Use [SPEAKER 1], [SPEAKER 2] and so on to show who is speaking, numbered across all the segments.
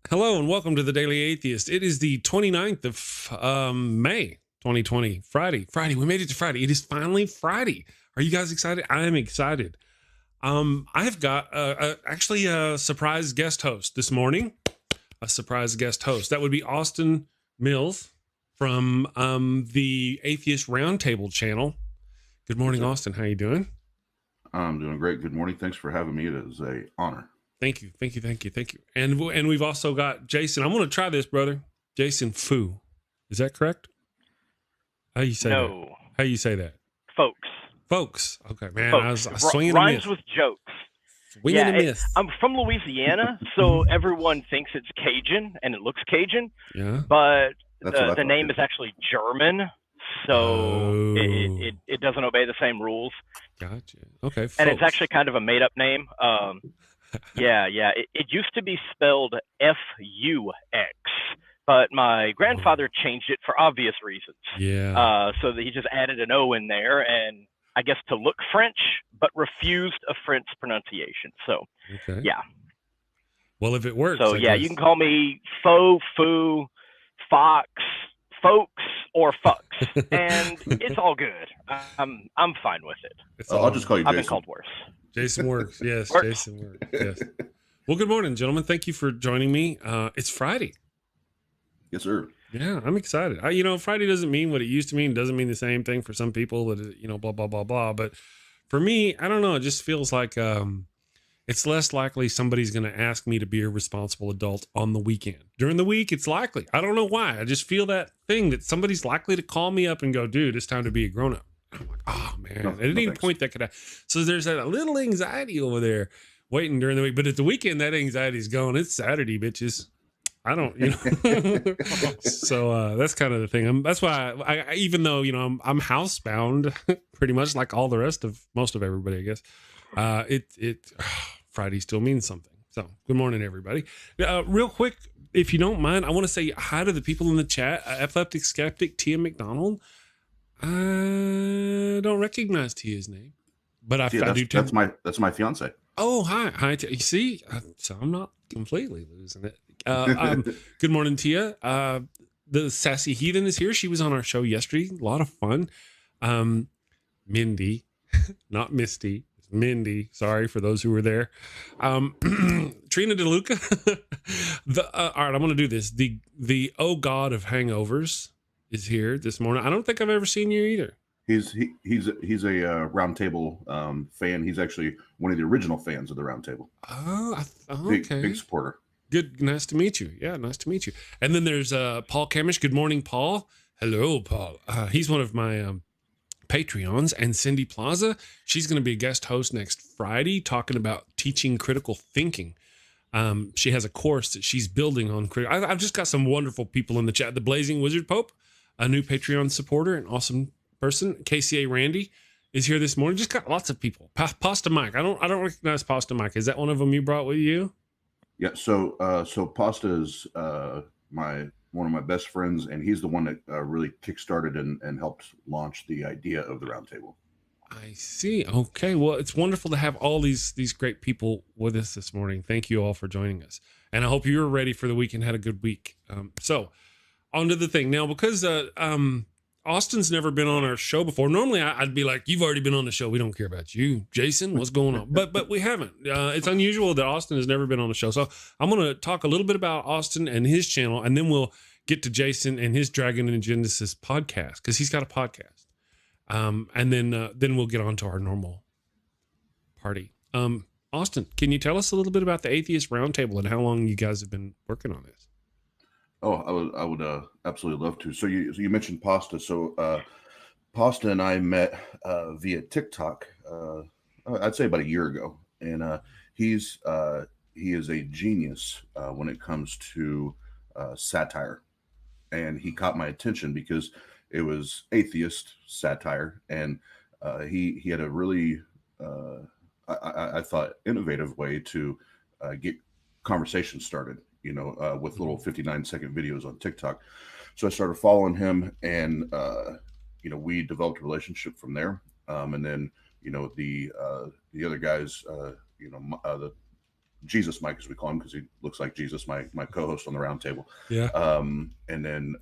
[SPEAKER 1] Hello and welcome to the Daily Atheist. It is the 29th of May, 2020, Friday. We made it to Friday. It is finally Friday. Are you guys excited? I am excited. I've got actually a surprise guest host this morning. A surprise guest host. That would be Austin Mills from the Atheist Round Table channel. Good morning, Austin. How you doing?
[SPEAKER 2] I'm doing great. Good morning. Thanks for having me. It is an honor.
[SPEAKER 1] Thank you. And we've also got Jason. I'm going to try this, brother. Jason Foux. Is that correct? How you say that? How you say that? Foux. Okay, man.
[SPEAKER 3] Foux.
[SPEAKER 1] I was swinging
[SPEAKER 3] Rhymes
[SPEAKER 1] a miss.
[SPEAKER 3] with jokes.
[SPEAKER 1] Swinging a miss.
[SPEAKER 3] I'm from Louisiana, so everyone thinks it's Cajun, and it looks Cajun.
[SPEAKER 1] Yeah.
[SPEAKER 3] But the name is actually German, so it doesn't obey the same rules.
[SPEAKER 1] Gotcha. Okay.
[SPEAKER 3] And it's actually kind of a made-up name. It used to be spelled F-U-X, but my grandfather changed it for obvious reasons.
[SPEAKER 1] Yeah.
[SPEAKER 3] So that he just added an O in there, and I guess to look French, but refused a French pronunciation. So,
[SPEAKER 1] okay.
[SPEAKER 3] Yeah.
[SPEAKER 1] Well, if it works.
[SPEAKER 3] So, you can call me Foux, Fox, Folks, or Fox, and it's all good. I'm fine with it.
[SPEAKER 2] I'll just call you Jason.
[SPEAKER 3] I've been called worse.
[SPEAKER 1] Jason works. Yes, Jason works. Yes. Well, good morning, gentlemen. Thank you for joining me. It's Friday.
[SPEAKER 2] Yes, sir.
[SPEAKER 1] Yeah, I'm excited. Friday doesn't mean what it used to mean. It doesn't mean the same thing for some people that, blah, blah, blah, blah. But for me, I don't know. It just feels like it's less likely somebody's going to ask me to be a responsible adult on the weekend. During the week, it's likely. I don't know why. I just feel that thing that somebody's likely to call me up and go, dude, it's time to be a grown-up. I'm like, oh, man. At any point that could happen. So there's that little anxiety over there waiting during the week. But at the weekend, that anxiety's gone. It's Saturday, bitches. I don't, So that's kind of the thing. That's why I even though, I'm housebound pretty much like all the rest of most of everybody, I guess. Friday still means something. So good morning, everybody. Real quick, if you don't mind, I want to say hi to the people in the chat. Epileptic Skeptic, Tia McDonald. I don't recognize Tia's name, but I do too.
[SPEAKER 2] That's my fiance.
[SPEAKER 1] Oh, hi. You see, so I'm not completely losing it. Good morning, Tia. The Sassy Heathen is here. She was on our show yesterday. A lot of fun. Mindy, not Misty. Mindy. Sorry for those who were there. Trina DeLuca. All right, I'm going to do this. The Oh God of Hangovers is here this morning. I don't think I've ever seen you either.
[SPEAKER 2] He's a Round Table fan. He's actually one of the original fans of the Round Table.
[SPEAKER 1] Oh, okay.
[SPEAKER 2] Big supporter.
[SPEAKER 1] Good. Nice to meet you. Yeah, nice to meet you. And then there's Paul Camish. Good morning, Paul. Hello, Paul. He's one of my Patreons. And Cindy Plaza, she's going to be a guest host next Friday talking about teaching critical thinking. She has a course that she's building on critical. I've just got some wonderful people in the chat. The Blazing Wizard Pope, a new Patreon supporter, an awesome person. KCA Randy is here this morning. Just got lots of people. Pasta Mike. I don't recognize Pasta Mike. Is that one of them you brought with you?
[SPEAKER 2] Yeah. So Pasta is one of my best friends, and he's the one that really kickstarted and helped launch the idea of the Round Table.
[SPEAKER 1] I see. Okay. Well, it's wonderful to have all these great people with us this morning. Thank you all for joining us. And I hope you were ready for the week and had a good week. So on to the thing now, because Austin's never been on our show before. Normally I'd be like, you've already been on the show. We don't care about you, Jason. What's going on? But we haven't. It's unusual that Austin has never been on the show. So I'm going to talk a little bit about Austin and his channel, and then we'll get to Jason and his Dragon and Genesis podcast, because he's got a podcast. And then we'll get on to our normal party. Austin, can you tell us a little bit about the Atheist Round Table and how long you guys have been working on this?
[SPEAKER 2] Oh, I would absolutely love to. So you mentioned Pasta. So Pasta and I met via TikTok. I'd say about a year ago, and he is a genius when it comes to satire, and he caught my attention because it was atheist satire, and he had a really I thought innovative way to get conversation started. With little 59-second videos on TikTok. So I started following him, and we developed a relationship from there. And then the other guys, Jesus Mike, as we call him, because he looks like Jesus, my co-host on the round table.
[SPEAKER 1] Yeah.
[SPEAKER 2] And then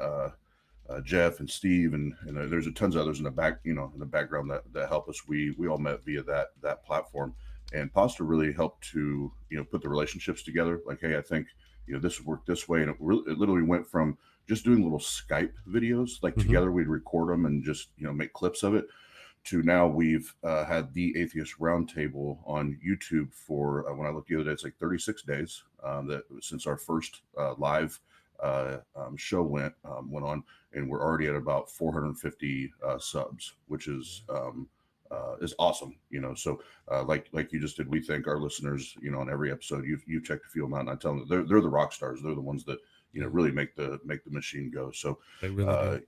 [SPEAKER 2] Jeff and Steve, and there's tons of others in the background that help us. We all met via that platform, and Pasta really helped to put the relationships together. Like, hey, I think this would work this way, and it literally went from just doing little Skype videos, like together we'd record them and just make clips of it, to now we've had the Atheist Round Table on YouTube for when I looked the other day, it's like 36 days that since our first live show went on, and we're already at about 450 subs, which is awesome. So like you just did, we thank our listeners on every episode. You've checked a few of them out, and I tell them that they're the rock stars. They're the ones that really make the machine go. So
[SPEAKER 1] they really do.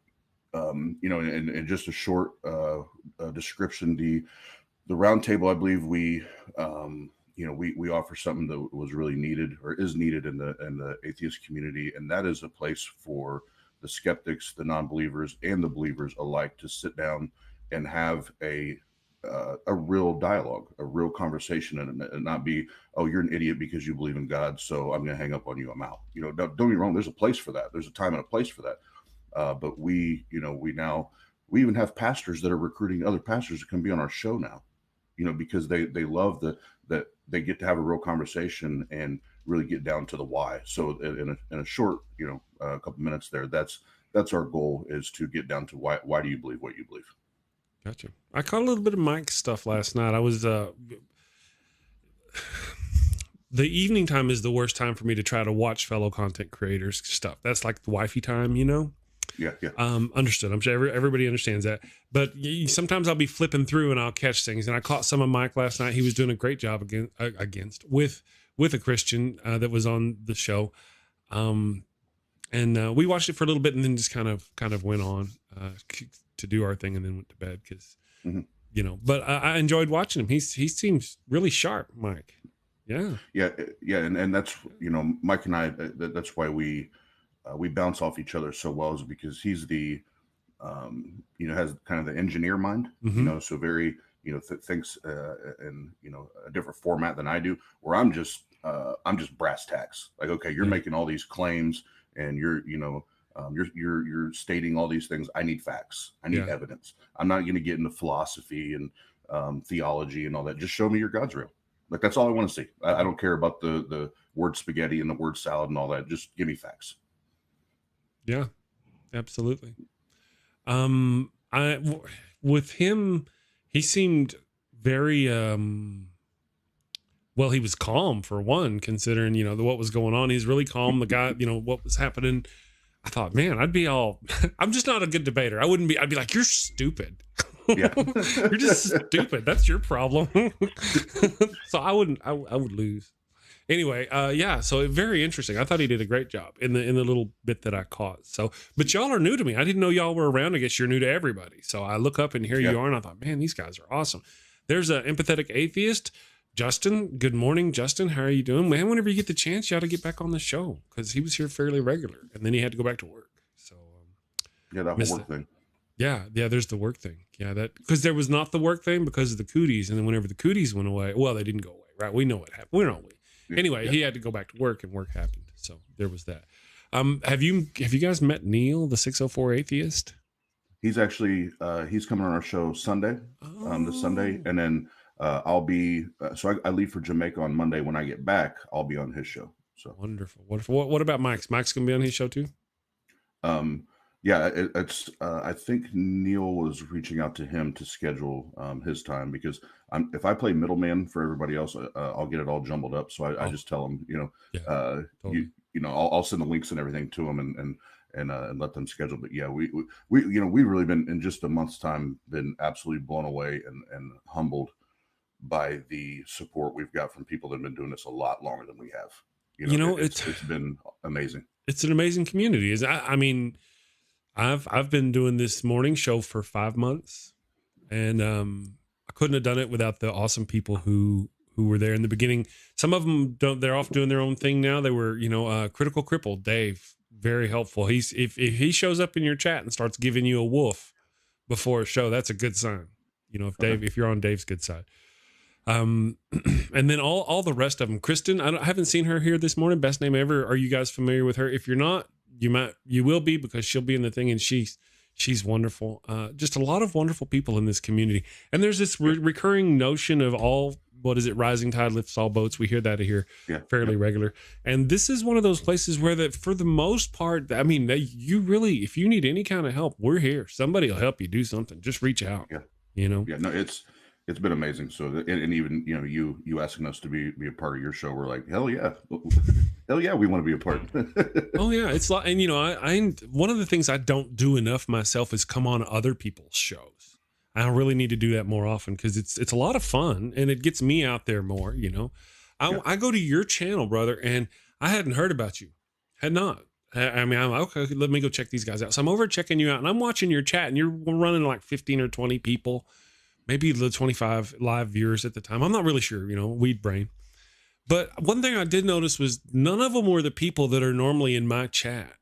[SPEAKER 2] And just a short description, the round table, I believe we offer something that was really needed, or is needed in the atheist community, and that is a place for the skeptics, the non-believers, and the believers alike to sit down and have a real dialogue, a real conversation, and not be, oh, you're an idiot because you believe in God, so I'm going to hang up on you, I'm out. Don't get me wrong, there's a place for that. There's a time and a place for that. But we even have pastors that are recruiting other pastors to come be on our show now, because they love that they get to have a real conversation and really get down to the why. So in a short, a couple minutes there, that's our goal, is to get down to why do you believe what you believe.
[SPEAKER 1] Gotcha. I caught a little bit of Mike's stuff last night. I was the evening time is the worst time for me to try to watch fellow content creators stuff. That's like the wifey time,
[SPEAKER 2] Yeah.
[SPEAKER 1] Understood. I'm sure everybody understands that. But sometimes I'll be flipping through and I'll catch things. And I caught some of Mike last night. He was doing a great job with a Christian that was on the show. And we watched it for a little bit and then just kind of went on to do our thing and then went to bed because, but I enjoyed watching him. He seems really sharp, Mike. Yeah.
[SPEAKER 2] And that's, Mike and I, that's why we bounce off each other so well, is because he's the, has kind of the engineer mind, so very, thinks in, a different format than I do, where I'm just brass tacks. Like, okay, you're making all these claims and you're stating all these things. I need facts. I need evidence. I'm not going to get into philosophy and theology and all that. Just show me your God's real. Like, that's all I want to see. I don't care about the word spaghetti and the word salad and all that. Just give me facts.
[SPEAKER 1] Yeah, absolutely. With him, he seemed very, well, he was calm for one, considering, what was going on. He's really calm. The guy, what was happening. I thought, man, I'm just not a good debater. I'd be like, you're stupid.
[SPEAKER 2] Yeah.
[SPEAKER 1] You're just stupid. That's your problem. So I would lose. Anyway, so very interesting. I thought he did a great job in the little bit that I caught. So, but y'all are new to me. I didn't know y'all were around. I guess you're new to everybody. So I look up and here you are, and I thought, man, these guys are awesome. There's an empathetic atheist, Justin. Good morning, Justin. How are you doing, man? Whenever you get the chance, you ought to get back on the show because he was here fairly regular, and then he had to go back to work. So,
[SPEAKER 2] that whole work thing.
[SPEAKER 1] Yeah, there's the work thing. Yeah, that because there was not the work thing because of the cooties, and then whenever the cooties went away, well, they didn't go away, right? We know what happened. We're not. Anyway, he had to go back to work, and work happened. So there was that. Have you guys met Neil, the 604 atheist?
[SPEAKER 2] He's actually he's coming on our show Sunday, this Sunday, and then I'll be so I leave for Jamaica on Monday. When I get back, I'll be on his show. So
[SPEAKER 1] wonderful. What about Mike's? Mike's gonna be on his show too.
[SPEAKER 2] It's I think Neil was reaching out to him to schedule his time, because if I play middleman for everybody else, I'll get it all jumbled up. So I just tell them, totally. I'll send the links and everything to them and let them schedule. But yeah, we've really been, in just a month's time, been absolutely blown away and humbled by the support we've got from people that have been doing this a lot longer than we have. It's been amazing.
[SPEAKER 1] It's an amazing community. I mean, I've been doing this morning show for 5 months, and I couldn't have done it without the awesome people who were there in the beginning. Some of them they're off doing their own thing now. They were, Critical Cripple, Dave, very helpful. If he shows up in your chat and starts giving you a woof before a show, that's a good sign. If you're on Dave's good side. And then all the rest of them. Kristen, I haven't seen her here this morning. Best name ever. Are you guys familiar with her? If you're not, you will be, because she'll be in the thing, and she's wonderful. Just a lot of wonderful people in this community. And there's this recurring notion of what is it? Rising tide lifts all boats. We hear that here fairly regular. And this is one of those places where that, for the most part, I mean, you really, if you need any kind of help, we're here. Somebody will help you do something. Just reach out.
[SPEAKER 2] Yeah.
[SPEAKER 1] You know?
[SPEAKER 2] Yeah, no, it's been amazing. So, and even, you know, you asking us to be a part of your show, we're like, hell yeah, we want to be a part.
[SPEAKER 1] Oh yeah, it's like, and you know, I one of the things I don't do enough myself is come on other people's shows. I really need to do that more often, because it's a lot of fun, and it gets me out there more. You know, I go to your channel, brother, and I hadn't heard about you, had not. I mean, I'm okay. Let me go check these guys out. So I'm over checking you out, and I'm watching your chat, and you're running like 15 or 20 people. Maybe the 25 live viewers at the time. I'm not really sure, you know, weed brain. But one thing I did notice was none of them were the people that are normally in my chat.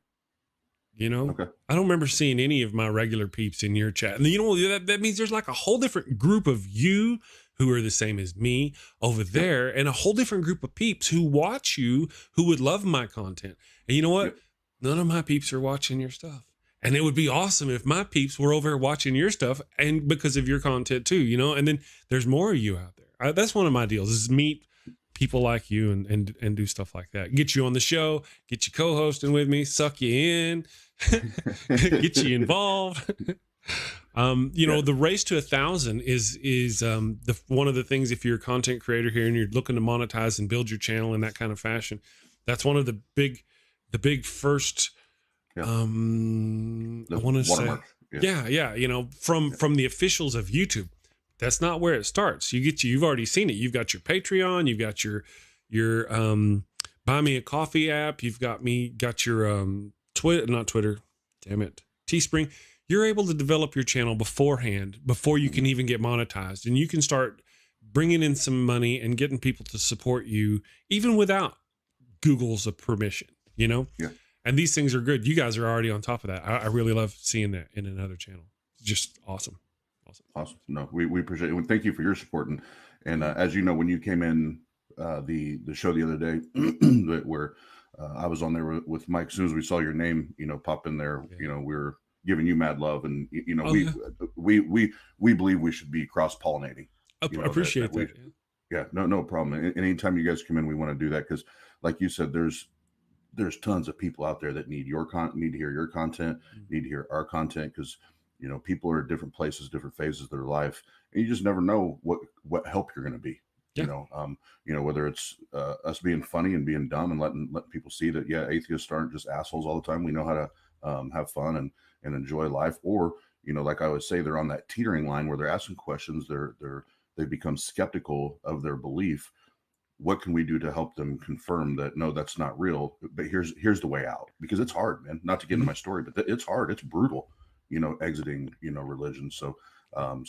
[SPEAKER 1] You know, I don't remember seeing any of my regular peeps in your chat. And you know, that means there's like a whole different group of you who are the same as me over there, and a whole different group of peeps who watch you, who would love my content. And you know what? None of my peeps are watching your stuff. And it would be awesome if my peeps were over watching your stuff, and because of your content too, you know. And then there's more of you out there. That's one of my deals, is meet people like you and do stuff like that. Get you on the show, get you co-hosting with me, suck you in, get you involved. You know, the race to 1,000 is one of the things, if you're a content creator here and you're looking to monetize and build your channel in that kind of fashion, that's one of the big first. I want to say, you know, from the officials of YouTube. That's not where it starts. You've already seen it. You've got your Patreon, you've got your Buy Me a Coffee app, you've got your Twitter, damn it, Teespring. You're able to develop your channel beforehand, before you can even get monetized, and you can start bringing in some money and getting people to support you even without Google's permission, you know? Yeah. And these things are good. You guys are already on top of that. I really love seeing that in another channel. It's just awesome.
[SPEAKER 2] Awesome. No, we appreciate it. Thank you for your support. And as you know, when you came in the show the other day, where I was on there with Mike, as soon as we saw your name, you know, pop in there, you know, we were giving you mad love, and you know, we believe we should be cross-pollinating.
[SPEAKER 1] I appreciate that.
[SPEAKER 2] Yeah, no problem. Anytime you guys come in, we want to do that, because, like you said, there's tons of people out there that need need to hear your content, need to hear our content, because, you know, people are at different places, different phases of their life, and you just never know what help you're going to be. You know, whether it's us being funny and being dumb and letting people see that, atheists aren't just assholes all the time. We know how to have fun and enjoy life. Or, you know, like I always say, they're on that teetering line where they're asking questions. They become skeptical of their belief. What can we do to help them confirm that, no, that's not real, but here's the way out? Because it's hard, man, not to get into my story, but it's hard. It's brutal, you know, exiting, you know, religion. So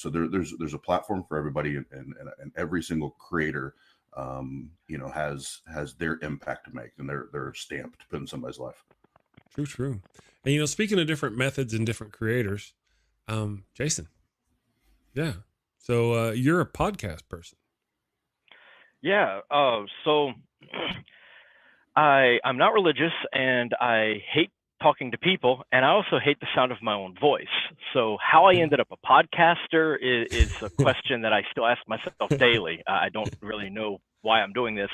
[SPEAKER 2] there's a platform for everybody, and every single creator, you know, has their impact to make, and their stamp to put in somebody's life.
[SPEAKER 1] True. And, you know, speaking of different methods and different creators, Jason. Yeah. So you're a podcast person.
[SPEAKER 3] Yeah. So I'm not religious, and I hate talking to people, and I also hate the sound of my own voice. So how I ended up a podcaster is a question that I still ask myself daily. I don't really know why I'm doing this.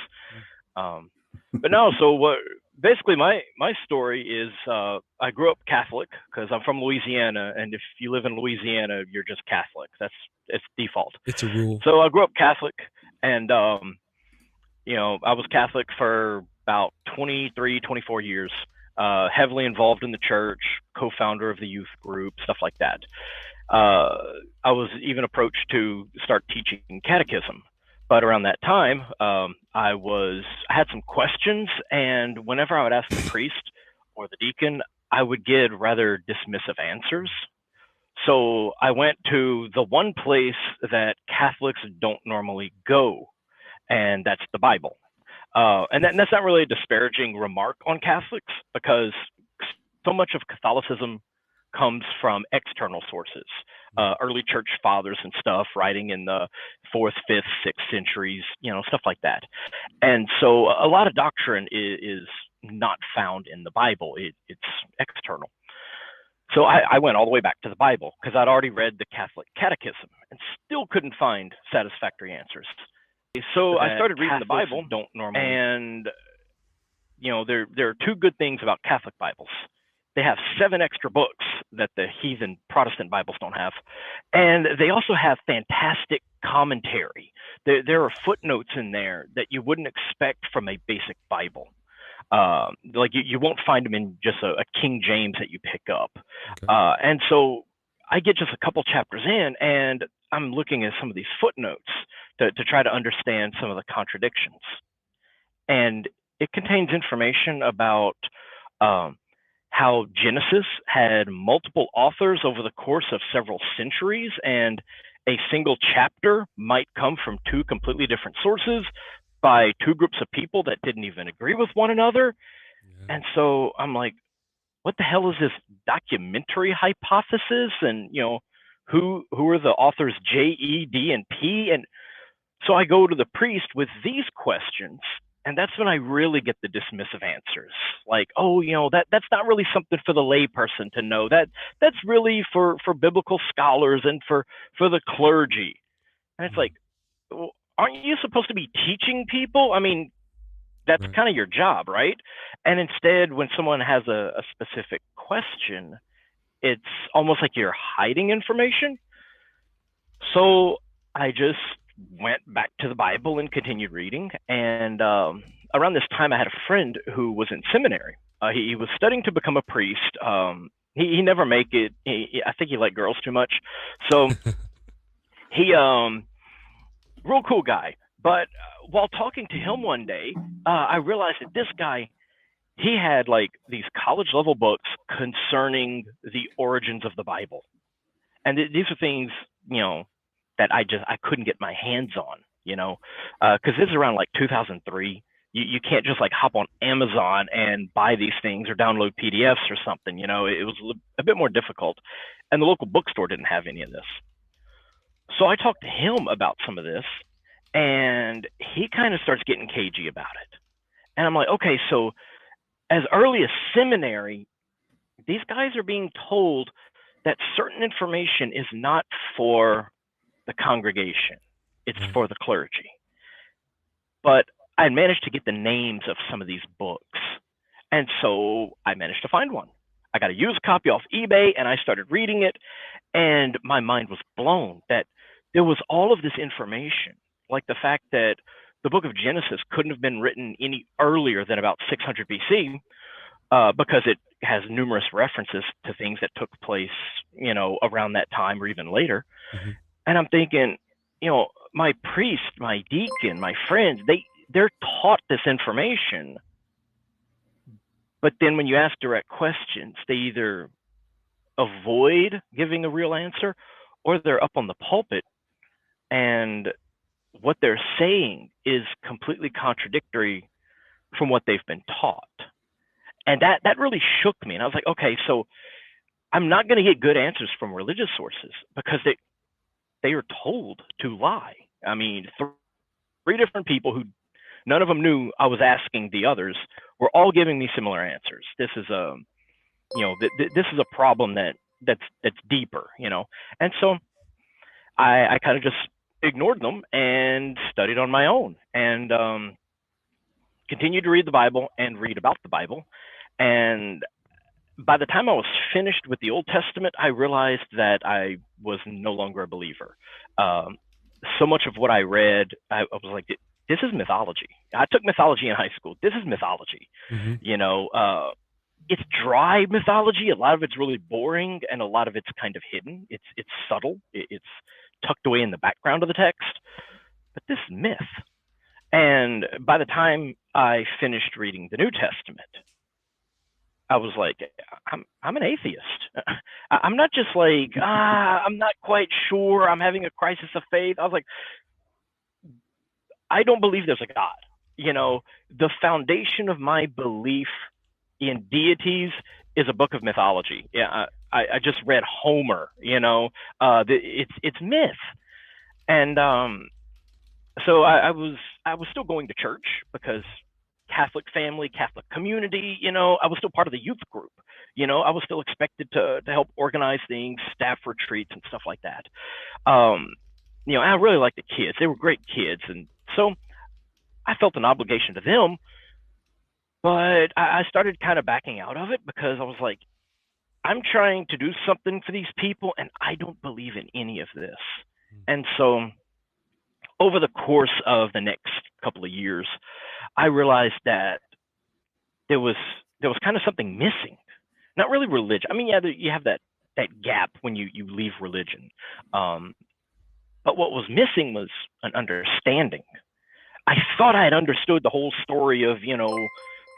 [SPEAKER 3] But no, so basically my story is, I grew up Catholic because I'm from Louisiana, and if you live in Louisiana, you're just Catholic. It's default.
[SPEAKER 1] It's a rule.
[SPEAKER 3] So I grew up Catholic, and you know, I was Catholic for about 23, 24 years, heavily involved in the church, co-founder of the youth group, stuff like that. I was even approached to start teaching catechism. But around that time, I had some questions, and whenever I would ask the priest or the deacon, I would get rather dismissive answers. So I went to the one place that Catholics don't normally go, and that's the Bible. And that's not really a disparaging remark on Catholics, because so much of Catholicism comes from external sources. early church fathers and stuff, writing in the 4th, 5th, 6th centuries, stuff like that. And so a lot of doctrine is not found in the Bible. It's external. So I went all the way back to the Bible because I'd already read the Catholic catechism and still couldn't find satisfactory answers. So I started reading the Bible, and there are two good things about Catholic Bibles. They have 7 extra books that the heathen Protestant Bibles don't have. And they also have fantastic commentary. There are footnotes in there that you wouldn't expect from a basic Bible. Like you won't find them in just a King James that you pick up. Okay. And so I get just a couple chapters in, and I'm looking at some of these footnotes to try to understand some of the contradictions. And it contains information about how Genesis had multiple authors over the course of several centuries, and a single chapter might come from 2 completely different sources by 2 groups of people that didn't even agree with one another. Yeah. And so I'm like, what the hell is this documentary hypothesis? And, who are the authors J, E, D, and P? And so I go to the priest with these questions, and that's when I really get the dismissive answers. Like, oh, that's not really something for the layperson to know. That's really for biblical scholars and for the clergy. And it's like, well, aren't you supposed to be teaching people? I mean, that's right. Kind of your job, right? And instead, when someone has a specific question, it's almost like you're hiding information. So I just went back to the Bible and continued reading. And around this time, I had a friend who was in seminary. He was studying to become a priest. He never make it. I think he liked girls too much. So he, real cool guy. But while talking to him one day, I realized that this guy, he had like these college level books concerning the origins of the Bible. And these are things, that I couldn't get my hands on, because this is around like 2003. You can't just like hop on Amazon and buy these things or download PDFs or something. It was a bit more difficult, and the local bookstore didn't have any of this. So I talked to him about some of this, and he kind of starts getting cagey about it. And I'm like, okay, so as early as seminary, these guys are being told that certain information is not for the congregation, it's for the clergy. But I managed to get the names of some of these books. And so I managed to find one. I got a used copy off eBay, and I started reading it, and my mind was blown that there was all of this information, like the fact that the book of Genesis couldn't have been written any earlier than about 600 BC, because it has numerous references to things that took place, around that time or even later. Mm-hmm. And I'm thinking, my priest, my deacon, my friends, they're taught this information. But then when you ask direct questions, they either avoid giving a real answer, or they're up on the pulpit and what they're saying is completely contradictory from what they've been taught. And that really shook me. And I was like, okay, so I'm not going to get good answers from religious sources because they are told to lie. I mean, 3 different people who none of them knew I was asking the others were all giving me similar answers. This is this is a problem that's deeper, And so I kind of just ignored them and studied on my own, and continued to read the Bible and read about the Bible. And by the time I was finished with the Old Testament, I realized that I was no longer a believer. So much of what I read, I was like, this is mythology. I took mythology in high school. This is mythology. Mm-hmm. It's dry mythology. A lot of it's really boring, and a lot of it's kind of hidden. It's subtle. It's tucked away in the background of the text. But this is myth. And by the time I finished reading the New Testament, I was like, I'm an atheist. I'm not just like, I'm not quite sure. I'm having a crisis of faith. I was like, I don't believe there's a God. The foundation of my belief in deities is a book of mythology. Yeah, I just read Homer, it's myth. And so I was still going to church because Catholic family, Catholic community, I was still part of the youth group. I was still expected to help organize things, staff retreats and stuff like that. I really liked the kids. They were great kids. And so I felt an obligation to them, but I started kind of backing out of it because I was like, I'm trying to do something for these people and I don't believe in any of this. And so over the course of the next couple of years, I realized that there was kind of something missing. Not really religion. I mean, yeah, you have that gap when you leave religion. But what was missing was an understanding. I thought I had understood the whole story of,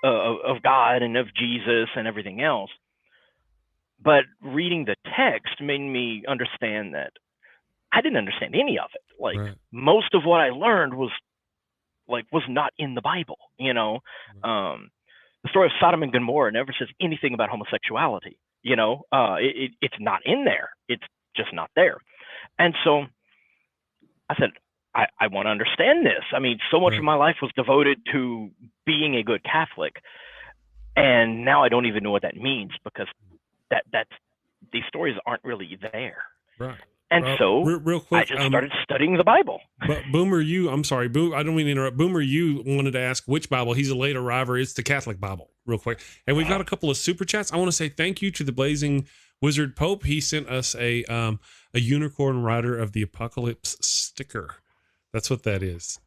[SPEAKER 3] of God and of Jesus and everything else. But reading the text made me understand that I didn't understand any of it. Like right. Most of what I learned was not in the Bible, Right. The story of Sodom and Gomorrah never says anything about homosexuality, it's not in there. It's just not there. And so I said, I want to understand this. I mean, so much right. of my life was devoted to being a good Catholic. And now I don't even know what that means because that's these stories aren't really there.
[SPEAKER 1] Right.
[SPEAKER 3] And so
[SPEAKER 1] real quick,
[SPEAKER 3] I just started studying the Bible.
[SPEAKER 1] But Boomer, I'm sorry, I don't mean to interrupt. Boomer, you wanted to ask which Bible. He's a late arriver. It's the Catholic Bible, real quick. And we've got a couple of super chats. I want to say thank you to the Blazing Wizard Pope. He sent us a Unicorn Rider of the Apocalypse sticker. That's what that is.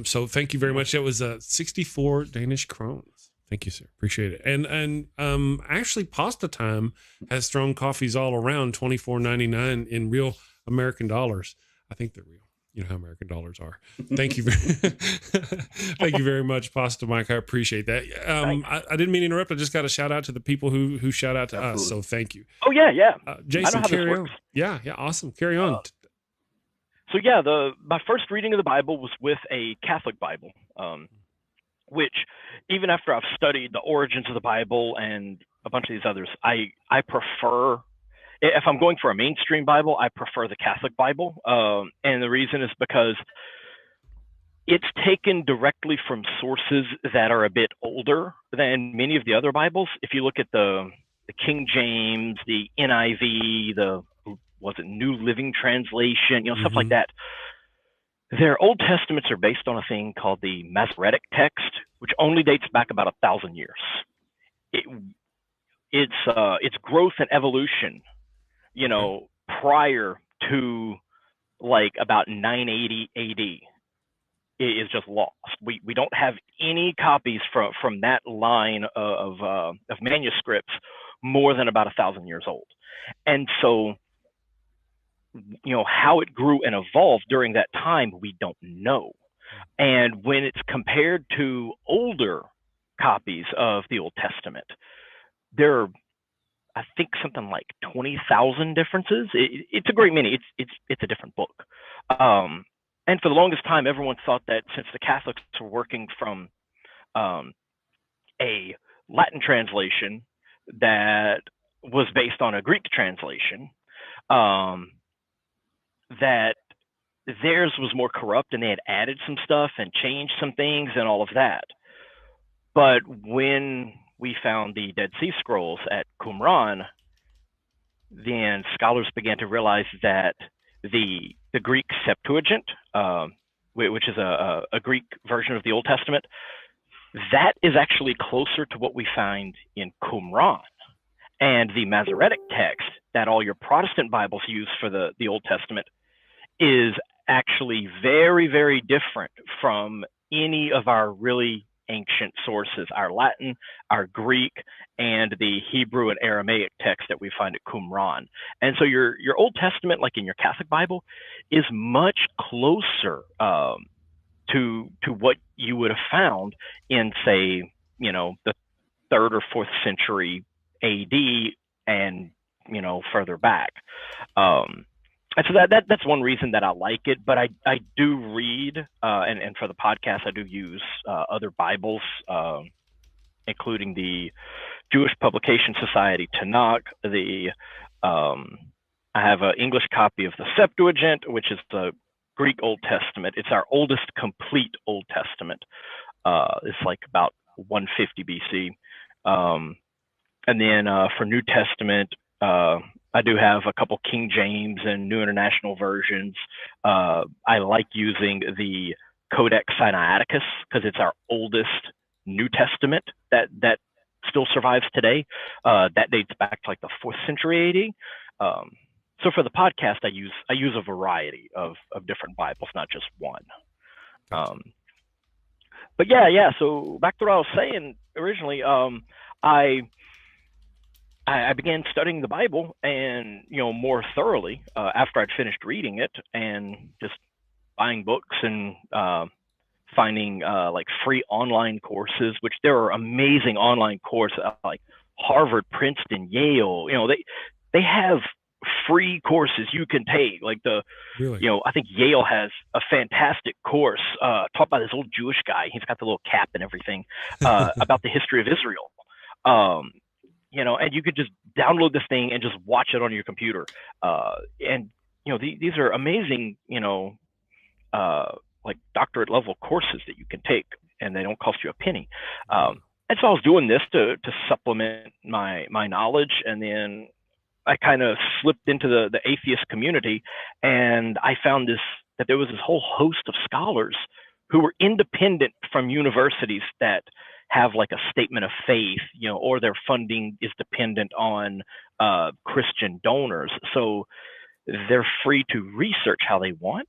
[SPEAKER 1] So thank you very much. That was 64 Danish krones. Thank you, sir. Appreciate it. And actually, Pasta Time has thrown coffees all around, $24.99 in real American dollars. I think they're real. You know how American dollars are. Thank you. Thank you very much, Pasta Mike. I appreciate that. I didn't mean to interrupt. I just got a shout out to the people who shout out to Absolutely. Us. So thank you.
[SPEAKER 3] Oh yeah.
[SPEAKER 1] Jason, carry on. Yeah. Awesome. Carry on.
[SPEAKER 3] So yeah, my first reading of the Bible was with a Catholic Bible, which even after I've studied the origins of the Bible and a bunch of these others, I prefer. If I'm going for a mainstream Bible, I prefer the Catholic Bible. And the reason is because it's taken directly from sources that are a bit older than many of the other Bibles. If you look at the King James, the NIV, New Living Translation, stuff like that. Their Old Testaments are based on a thing called the Masoretic text, which only dates back about 1,000 years. Its growth and evolution, prior to like about 980 AD is just lost. We don't have any copies from that line of manuscripts more than about 1,000 years old. And so, how it grew and evolved during that time, we don't know. And when it's compared to older copies of the Old Testament, there are, I think, something like 20,000 differences. It's a great many. It's a different book. And for the longest time, everyone thought that since the Catholics were working from a Latin translation that was based on a Greek translation, that theirs was more corrupt and they had added some stuff and changed some things and all of that. But when we found the Dead Sea Scrolls at Qumran, then scholars began to realize that the Greek Septuagint, which is a Greek version of the Old Testament, that is actually closer to what we find in Qumran. And the Masoretic text that all your Protestant Bibles use for the Old Testament is actually very, very different from any of our really ancient sources, our Latin, our Greek, and the Hebrew and Aramaic text that we find at Qumran. And so your Old Testament, like in your Catholic Bible, is much closer to what you would have found in, say, the 3rd or 4th century AD and, further back. And so that's one reason that I like it, but I do read, and for the podcast, I do use other Bibles, including the Jewish Publication Society Tanakh, the I have an English copy of the Septuagint, which is the Greek Old Testament. It's our oldest complete Old Testament. It's like about 150 BC. And then for New Testament, I do have a couple King James and New International versions. I like using the Codex Sinaiticus because it's our oldest New Testament that still survives today. That dates back to like the 4th century AD. So for the podcast, I use a variety of different Bibles, not just one. But yeah. So back to what I was saying originally. I began studying the Bible, and more thoroughly after I'd finished reading it, and just buying books and finding like free online courses, which there are amazing online courses like Harvard, Princeton, Yale. They have free courses you can take. Like
[SPEAKER 1] really?
[SPEAKER 3] I think Yale has a fantastic course taught by this old Jewish guy. He's got the little cap and everything about the history of Israel. And you could just download this thing and just watch it on your computer. These are amazing, like doctorate level courses that you can take, and they don't cost you a penny. And so I was doing this to supplement my knowledge, and then I kind of slipped into the atheist community, and I found that there was this whole host of scholars who were independent from universities that have like a statement of faith, or their funding is dependent on Christian donors. So they're free to research how they want.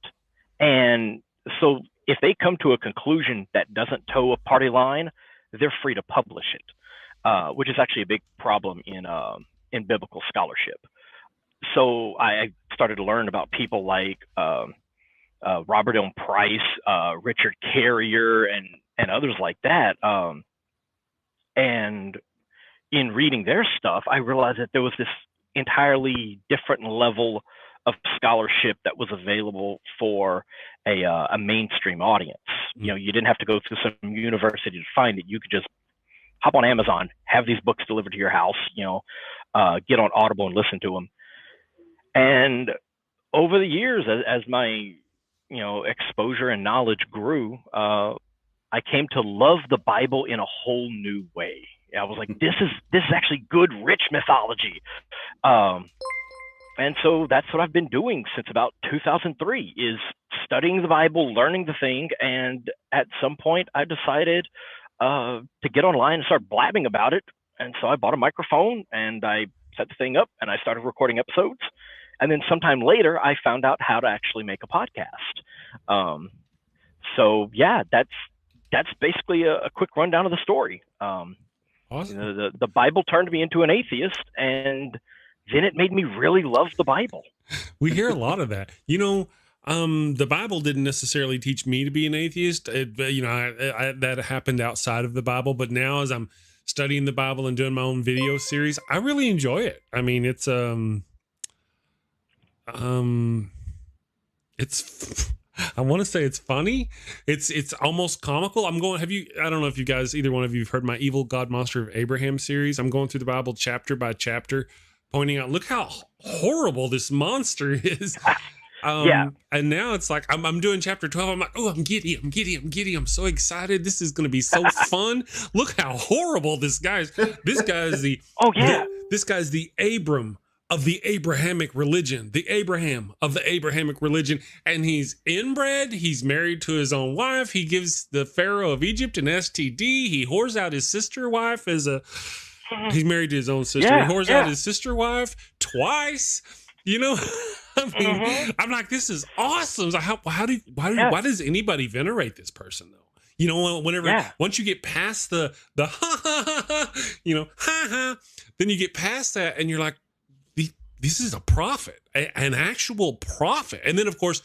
[SPEAKER 3] And so if they come to a conclusion that doesn't toe a party line, they're free to publish it, which is actually a big problem in biblical scholarship. So I started to learn about people like Robert L. Price, Richard Carrier, and others like that. And in reading their stuff, I realized that there was this entirely different level of scholarship that was available for a mainstream audience. You didn't have to go through some university to find it. You could just hop on Amazon, have these books delivered to your house, get on Audible and listen to them. And over the years, as my exposure and knowledge grew, I came to love the Bible in a whole new way. I was like, this is actually good, rich mythology. And so that's what I've been doing since about 2003, is studying the Bible, learning the thing. And at some point I decided to get online and start blabbing about it. And so I bought a microphone and I set the thing up and I started recording episodes. And then sometime later, I found out how to actually make a podcast. So yeah, that's basically a quick rundown of the story.
[SPEAKER 1] Awesome.
[SPEAKER 3] The Bible turned me into an atheist, and then it made me really love the Bible.
[SPEAKER 1] We hear a lot of that. The Bible didn't necessarily teach me to be an atheist. That happened outside of the Bible. But now, as I'm studying the Bible and doing my own video series, I really enjoy it. I mean, it's I want to say it's funny. It's almost comical. I don't know if you guys, either one of you have heard my Evil God Monster of Abraham series. I'm going through the Bible chapter by chapter, pointing out, look how horrible this monster is. And now it's like, I'm doing chapter 12. I'm like, oh, I'm giddy. I'm so excited. This is going to be so fun. Look how horrible this guy is. This guy is this guy's the Abram of the Abrahamic religion, the Abraham of the Abrahamic religion. And he's inbred. He's married to his own wife. He gives the Pharaoh of Egypt an STD. He whores out his sister wife he's married to his own sister. He whores out his sister wife twice. I mean, I'm like, this is awesome. So why does anybody venerate this person though? Once you get past the then you get past that and you're like, this is a prophet, an actual prophet. And then, of course,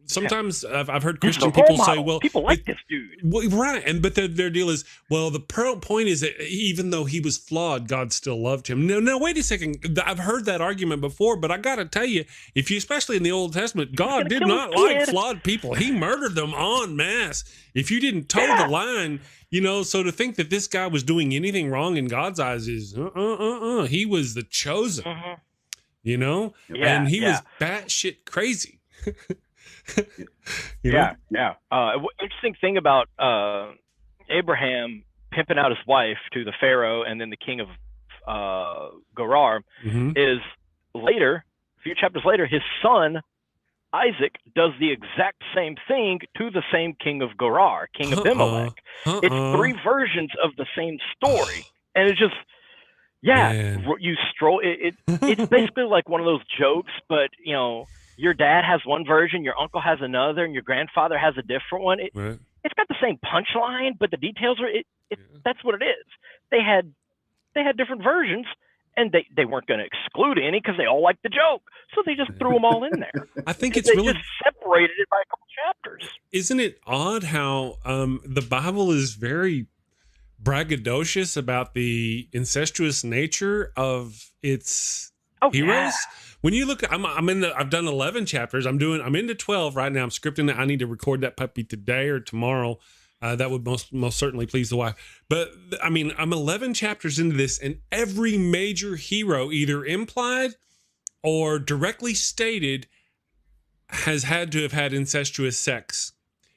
[SPEAKER 1] sometimes I've heard Christian people say, well,
[SPEAKER 3] people like this dude.
[SPEAKER 1] Well, right. But their deal is, well, the point is that even though he was flawed, God still loved him. No, wait a second. I've heard that argument before, but I got to tell you, especially in the Old Testament, God did not like flawed people. He murdered them en masse. If you didn't toe the line, so to think that this guy was doing anything wrong in God's eyes is, he was the chosen. you know,
[SPEAKER 3] Yeah,
[SPEAKER 1] and he
[SPEAKER 3] yeah.
[SPEAKER 1] was batshit crazy.
[SPEAKER 3] Yeah. Interesting thing about Abraham pimping out his wife to the Pharaoh and then the king of Gerar is later, a few chapters later, his son Isaac does the exact same thing to the same king of Gerar, king Abimelech. It's 3 versions of the same story, and it's just, you stroll. It's basically like one of those jokes, but you know, your dad has one version, your uncle has another, and your grandfather has a different one. It's got the same punchline, but the details are that's what it is. They had different versions, and they weren't going to exclude any because they all liked the joke, so they just threw them all in there.
[SPEAKER 1] I think
[SPEAKER 3] they just separated it by a couple chapters.
[SPEAKER 1] Isn't it odd how the Bible is very braggadocious about the incestuous nature of its heroes? Yeah. When you look, I've done 11 chapters. I'm into 12 right now. I'm scripting it. I need to record that puppy today or tomorrow. That would most certainly please the wife. But I mean, I'm 11 chapters into this, and every major hero, either implied or directly stated, has had to have had incestuous sex.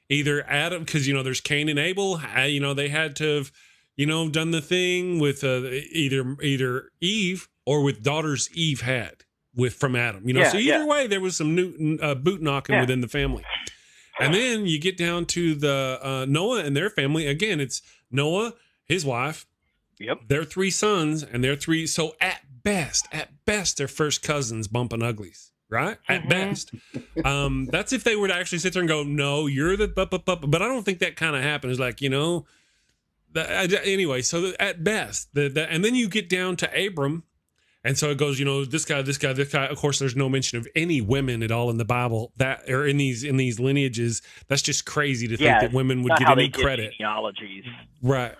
[SPEAKER 1] Either Adam, because you know there's Cain and Abel. You know they had to have, you know, done the thing with either Eve or with daughters Eve had from Adam. You know, so either way there was some new boot knocking within the family. And then you get down to the Noah and their family. Again, it's Noah, his wife, their 3 sons, and their 3. So at best, they're first cousins bumping uglies, right? At best. That's if they were to actually sit there and go, no, you're the but I don't think that kind of happens. Like, you know, anyway, so at best, and then you get down to Abram. And so it goes, you know, this guy. Of course, there's no mention of any women at all in the Bible that or in these lineages. That's just crazy to think that women would get any credit. Genealogies. Right.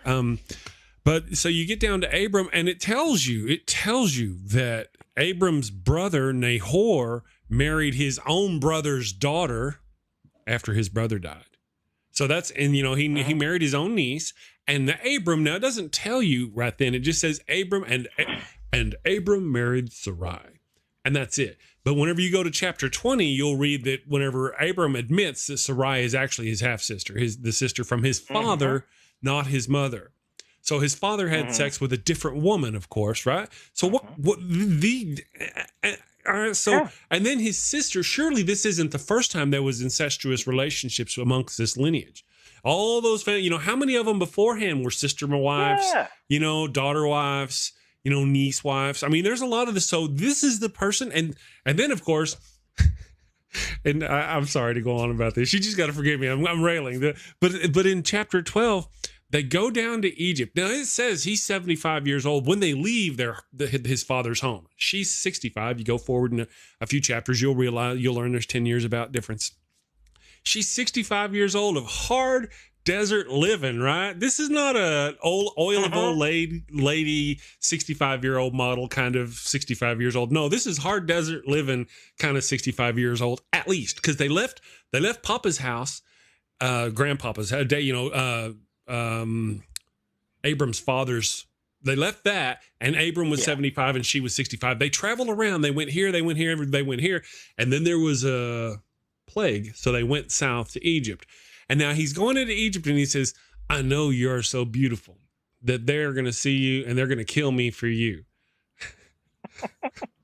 [SPEAKER 1] But so you get down to Abram, and it tells you that Abram's brother Nahor married his own brother's daughter after his brother died. So that's, and you know, he married his own niece, and Abram, now it doesn't tell you right then. It just says Abram and Abram married Sarai. And that's it. But whenever you go to chapter 20, you'll read that whenever Abram admits that Sarai is actually his half-sister, the sister from his father, not his mother. So his father had sex with a different woman, of course, right? So and then his sister, surely this isn't the first time there was incestuous relationships amongst this lineage. All those, you know, how many of them beforehand were sister wives, you know, daughter wives, you know, niece wives. I mean, there's a lot of this. So this is the person. And then, of course, and I'm sorry to go on about this. You just got to forgive me. I'm railing. But in chapter 12, they go down to Egypt. Now, it says he's 75 years old when they leave his father's home. She's 65. You go forward in a few chapters, you'll learn there's 10 years about difference. She's 65 years old of hard desert living, right? This is not a oil of old lady 65-year-old model kind of 65 years old. No, this is hard desert living kind of 65 years old, at least, because they left Papa's house, grandpapa's house, you know, Abram's father's. They left that, and Abram was 75 and she was 65. They traveled around. They went here, they went here, and then there was a plague, so they went south to Egypt. And now he's going into Egypt, and he says, I know you're so beautiful that they're going to see you and they're going to kill me for you.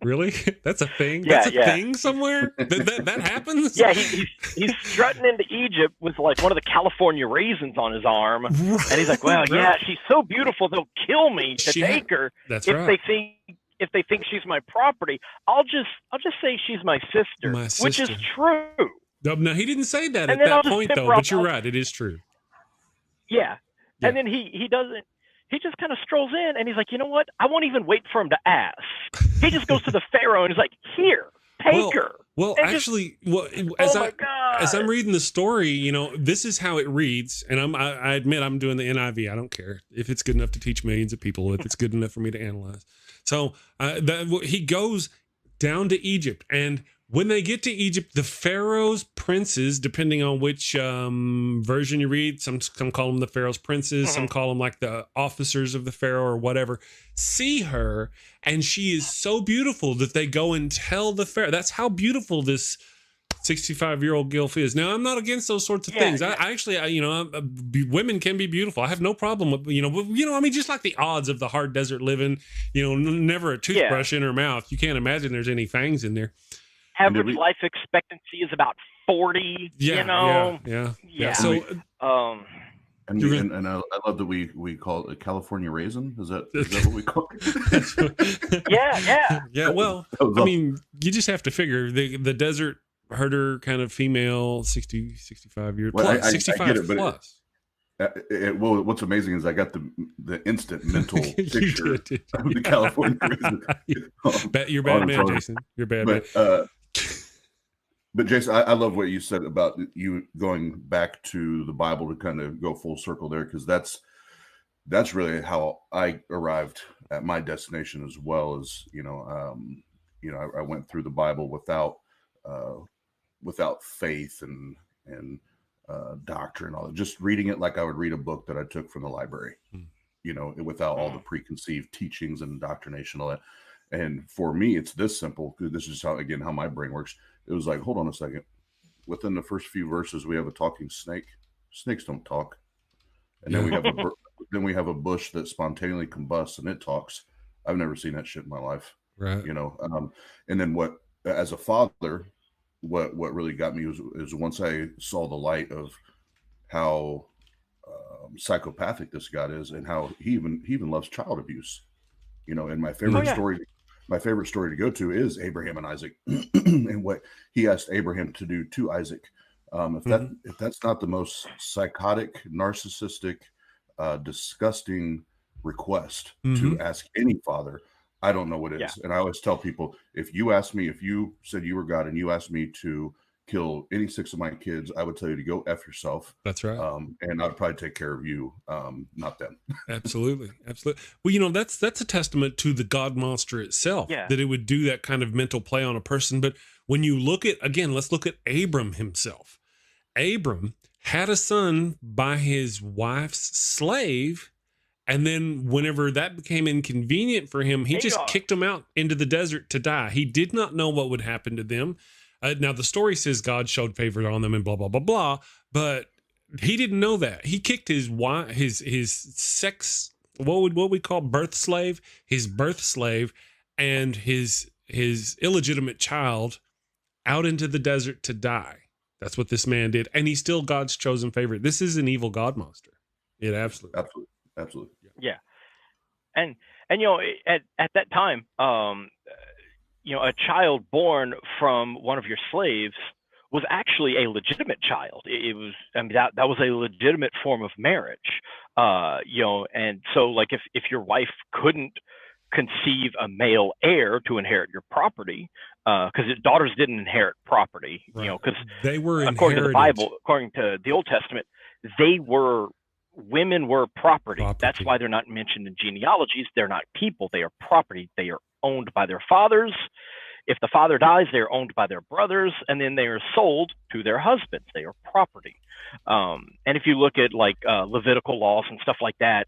[SPEAKER 1] Really? That's a thing? That's a thing somewhere? That happens?
[SPEAKER 3] Yeah, he's strutting into Egypt with like one of the California raisins on his arm. Right, and he's like, well, she's so beautiful, they'll kill me to take her.
[SPEAKER 1] That's
[SPEAKER 3] if they think she's my property. I'll just say she's my sister, which is true.
[SPEAKER 1] No, he didn't say that at that point, though. But you're right; it is true.
[SPEAKER 3] Yeah, and then he doesn't. He just kind of strolls in, and he's like, you know what? I won't even wait for him to ask. He just goes to the Pharaoh and he's like, here, take her.
[SPEAKER 1] Well, and actually, as I'm reading the story, you know, this is how it reads, and I admit I'm doing the NIV. I don't care if it's good enough to teach millions of people, if it's good enough for me to analyze. So he goes down to Egypt, and When they get to Egypt, the Pharaoh's princes, depending on which version you read, some call them the Pharaoh's princes, some call them like the officers of the Pharaoh or whatever, see her, and she is so beautiful that they go and tell the Pharaoh. That's how beautiful this 65-year-old gilf is. Now, I'm not against those sorts of things. I actually, women can be beautiful. I have no problem with, I mean, just like the odds of the hard desert living, never a toothbrush in her mouth. You can't imagine there's any fangs in there.
[SPEAKER 3] Average life expectancy is about 40.
[SPEAKER 1] Yeah. So,
[SPEAKER 2] and I love that we call it California raisin. Is that what we call it?
[SPEAKER 3] Yeah.
[SPEAKER 1] Well, I mean, you just have to figure the desert herder kind of female, 60, 65 years plus, 65 I get it, plus.
[SPEAKER 2] Well, what's amazing is I got the instant mental picture of the California raisin.
[SPEAKER 1] You're bad man, Jason. You're bad man.
[SPEAKER 2] But Jason, I love what you said about you going back to the Bible to kind of go full circle there, because that's really how I arrived at my destination as well. As I went through the Bible without faith and doctrine, all just reading it like I would read a book that I took from the library, without all the preconceived teachings and indoctrination, all that. And for me, it's this simple, because this is how my brain works. It was like, hold on a second. Within the first few verses, we have a talking snake. Snakes don't talk. And then we have a bush that spontaneously combusts and it talks. I've never seen that shit in my life.
[SPEAKER 1] Right.
[SPEAKER 2] And then as a father, what really got me is once I saw the light of how psychopathic this God is, and how he even loves child abuse. And my favorite story to go to is Abraham and Isaac, and what he asked Abraham to do to Isaac. If that's not the most psychotic, narcissistic, disgusting request to ask any father, I don't know what it is. And I always tell people, if you said you were God and you asked me to kill any 6 of my kids, I would tell you to go F yourself.
[SPEAKER 1] That's right.
[SPEAKER 2] And I'd probably take care of you, not them.
[SPEAKER 1] Absolutely. Well, that's a testament to the God monster itself, that it would do that kind of mental play on a person. But when you let's look at Abram himself. Abram had a son by his wife's slave. And then whenever that became inconvenient for him, he just kicked him out into the desert to die. He did not know what would happen to them. Now, the story says God showed favor on them and blah, blah, blah, blah. But he didn't know that. He kicked his sex, what would we call birth slave, his birth slave, and his illegitimate child out into the desert to die. That's what this man did. And he's still God's chosen favorite. This is an evil God monster. It absolutely.
[SPEAKER 3] Yeah. And at that time, a child born from one of your slaves was actually a legitimate child. It was, that was a legitimate form of marriage. And so like if your wife couldn't conceive a male heir to inherit your property, because daughters didn't inherit property, because
[SPEAKER 1] they were
[SPEAKER 3] according to the Bible, according to the Old Testament, women were property. That's why they're not mentioned in genealogies. They're not people. They are property. They are owned by their fathers. If the father dies, they're owned by their brothers, and then they are sold to their husbands. They are property. And if you look at like Levitical laws and stuff like that,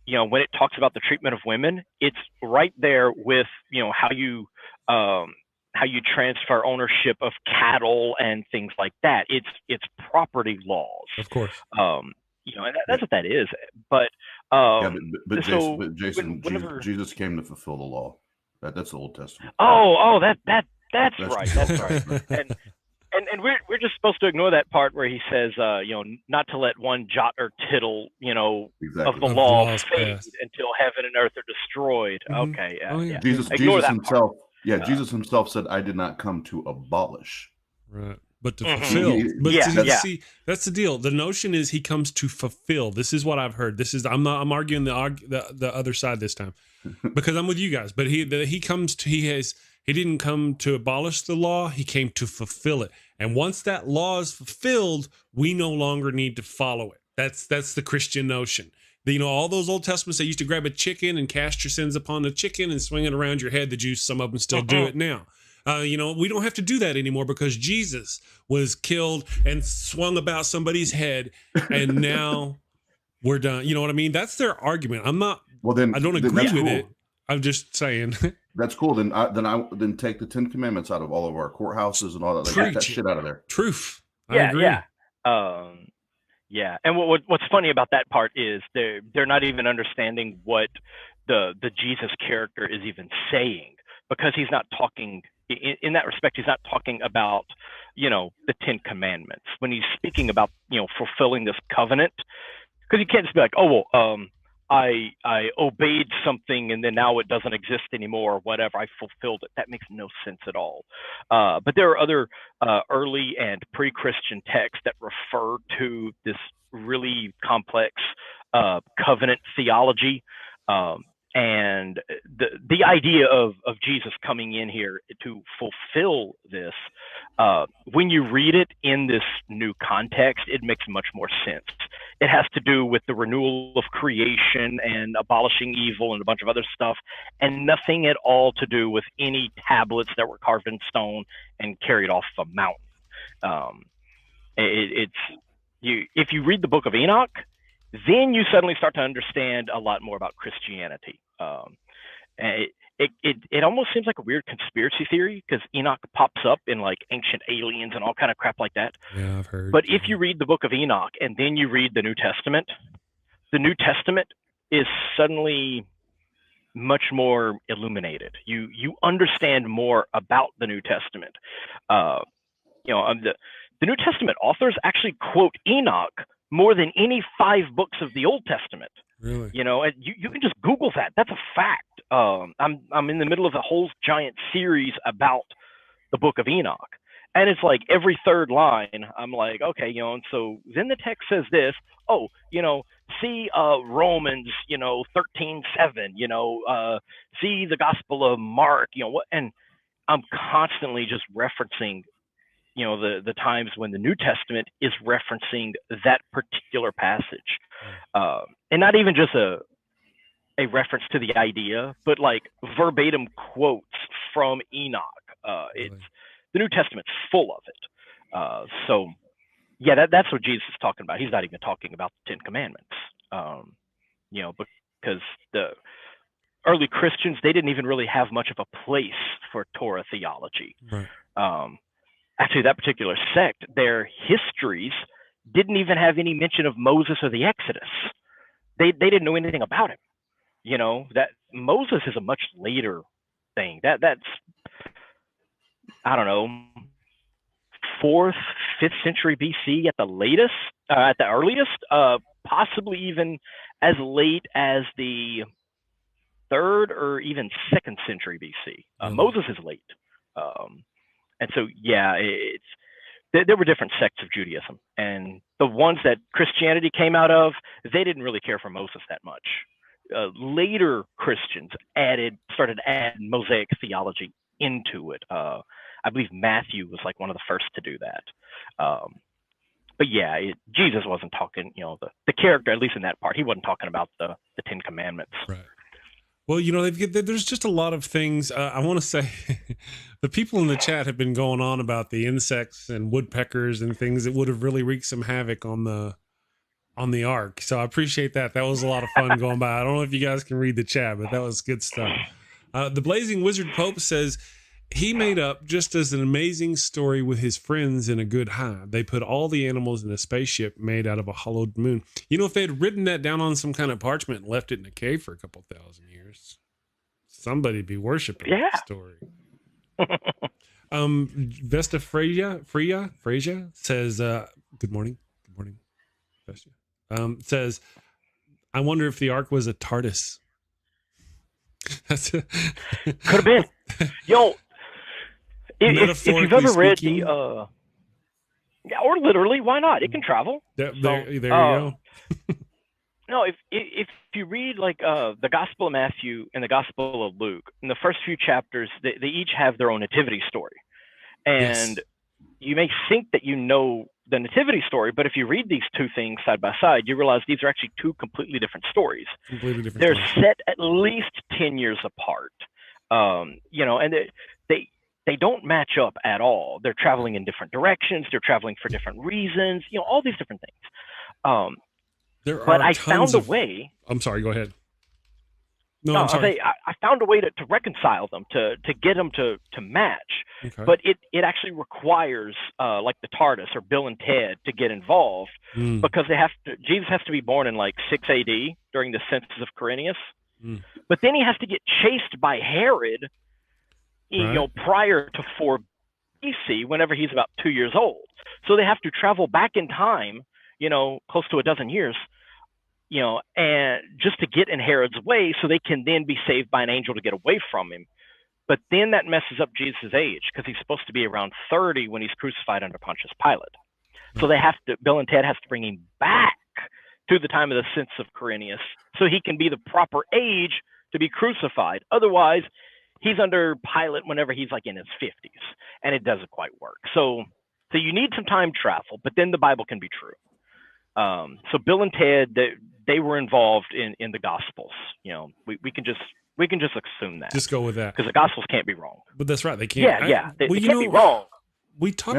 [SPEAKER 3] when it talks about the treatment of women, it's right there with how you transfer ownership of cattle and things like that. It's property laws,
[SPEAKER 1] of course.
[SPEAKER 3] And that's what that is. But
[SPEAKER 2] Jason, Jesus came to fulfill the law. That's the Old Testament.
[SPEAKER 3] That's right. That's right. And we're just supposed to ignore that part where he says, not to let one jot or tittle, of the law fade until heaven and earth are destroyed. Okay, yeah.
[SPEAKER 2] Jesus himself. Yeah, Jesus himself said, "I did not come to abolish."
[SPEAKER 1] Right. But to fulfill. But see, that's the deal. The notion is he comes to fulfill. This is what I've heard. I'm arguing the other side this time, because I'm with you guys. But he didn't come to abolish the law. He came to fulfill it. And once that law is fulfilled, we no longer need to follow it. That's the Christian notion. All those Old Testaments, they used to grab a chicken and cast your sins upon the chicken and swing it around your head. The Jews, some of them still do it now. You know, we don't have to do that anymore because Jesus was killed and swung about somebody's head, and now we're done. You know what I mean? That's their argument. I'm not.
[SPEAKER 2] Well, then
[SPEAKER 1] I don't agree
[SPEAKER 2] that's
[SPEAKER 1] with
[SPEAKER 2] cool.
[SPEAKER 1] it. I'm just saying.
[SPEAKER 2] That's cool. Then take the 10 Commandments out of all of our courthouses and all that. Like, get that shit out of there.
[SPEAKER 1] Truth. I
[SPEAKER 3] Yeah,
[SPEAKER 1] agree.
[SPEAKER 3] yeah. Yeah. And what's funny about that part is they're not even understanding what the Jesus character is even saying, because he's not talking in that respect. He's not talking about, you know, the 10 Commandments when he's speaking about, you know, fulfilling this covenant. Because you can't just be like, oh, well, I obeyed something and then now it doesn't exist anymore or whatever. I fulfilled it. That makes no sense at all. But there are other early and pre-Christian texts that refer to this really complex covenant theology. And the idea of Jesus coming in here to fulfill this, when you read it in this new context, it makes much more sense. It has to do with the renewal of creation and abolishing evil and a bunch of other stuff, and nothing at all to do with any tablets that were carved in stone and carried off a mountain. If you read the Book of Enoch, then you suddenly start to understand a lot more about Christianity. It almost seems like a weird conspiracy theory because Enoch pops up in like ancient aliens and all kind of crap like that.
[SPEAKER 1] Yeah, I've heard.
[SPEAKER 3] But if you read the Book of Enoch and then you read the New Testament is suddenly much more illuminated. You understand more about the New Testament. The New Testament authors actually quote Enoch more than any 5 books of the Old Testament.
[SPEAKER 1] Really?
[SPEAKER 3] You know, and you can just Google that. That's a fact. I'm in the middle of a whole giant series about the Book of Enoch, and it's like every third line, I'm like, okay, you know, and so then the text says this. Oh, you know, see Romans, you know, 13:7. You know, see the Gospel of Mark. You know what? And I'm constantly just referencing, you know, the times when the New Testament is referencing that particular passage, and not even just a reference to the idea, but like verbatim quotes from Enoch. It's the New Testament's full of it. So yeah, that's what Jesus is talking about. He's not even talking about the 10 Commandments, you know, because the early Christians, they didn't even really have much of a place for Torah theology.
[SPEAKER 1] Right.
[SPEAKER 3] Actually, that particular sect, their histories didn't even have any mention of Moses or the Exodus. They didn't know anything about him. You know, that Moses is a much later thing. That's I don't know, 4th, 5th century BC at the latest, at the earliest, possibly even as late as the 3rd or even 2nd century BC. Moses is late. And so, yeah, there were different sects of Judaism, and the ones that Christianity came out of, they didn't really care for Moses that much. Later Christians started adding Mosaic theology into it. I believe Matthew was like one of the first to do that. But yeah, Jesus wasn't talking, you know, the character, at least in that part, he wasn't talking about the 10 Commandments.
[SPEAKER 1] Right. Well, you know, there's just a lot of things. I want to say the people in the chat have been going on about the insects and woodpeckers and things that would have really wreaked some havoc on the ark. So I appreciate that. That was a lot of fun going by. I don't know if you guys can read the chat, but that was good stuff. The Blazing Wizard Pope says he made up just as an amazing story with his friends in a good hive. They put all the animals in a spaceship made out of a hollowed moon. You know, if they had written that down on some kind of parchment and left it in a cave for a couple thousand years, somebody'd be worshiping that story. Vesta Freya says, good morning. Good morning, Vesta. Says, I wonder if the ark was a TARDIS.
[SPEAKER 3] Could have been. Yo, if you've ever read the yeah, or literally, why not? It can travel.
[SPEAKER 1] There you go.
[SPEAKER 3] No, if you read like the Gospel of Matthew and the Gospel of Luke, in the first few chapters, they each have their own nativity story, and you may think that you know the nativity story, but if you read these two things side by side, you realize these are actually two completely different stories. They're set at least 10 years apart. You know, and they don't match up at all. They're traveling in different directions. They're traveling for different reasons. All these different things. But I found a way.
[SPEAKER 1] I'm sorry. Go ahead. No,
[SPEAKER 3] I'm sorry. I found a way to reconcile them, to get them to match.
[SPEAKER 1] Okay.
[SPEAKER 3] But it actually requires like the TARDIS or Bill and Ted to get involved because Jesus has to be born in like 6 AD during the census of Quirinius. But then he has to get chased by Herod, prior to 4 BC, whenever he's about 2 years old. So they have to travel back in time, close to a dozen years, and just to get in Herod's way so they can then be saved by an angel to get away from him. But then that messes up Jesus' age because he's supposed to be around 30 when he's crucified under Pontius Pilate. So Bill and Ted has to bring him back to the time of the census of Quirinius so he can be the proper age to be crucified. Otherwise, he's under Pilate whenever he's like in his 50s, and it doesn't quite work. So you need some time travel, but then the Bible can be true. So Bill and Ted, they were involved in the Gospels. We can just assume that.
[SPEAKER 1] Just go with that
[SPEAKER 3] because the Gospels can't be wrong.
[SPEAKER 1] But that's right, they can't.
[SPEAKER 3] They can't be wrong.
[SPEAKER 1] We talk.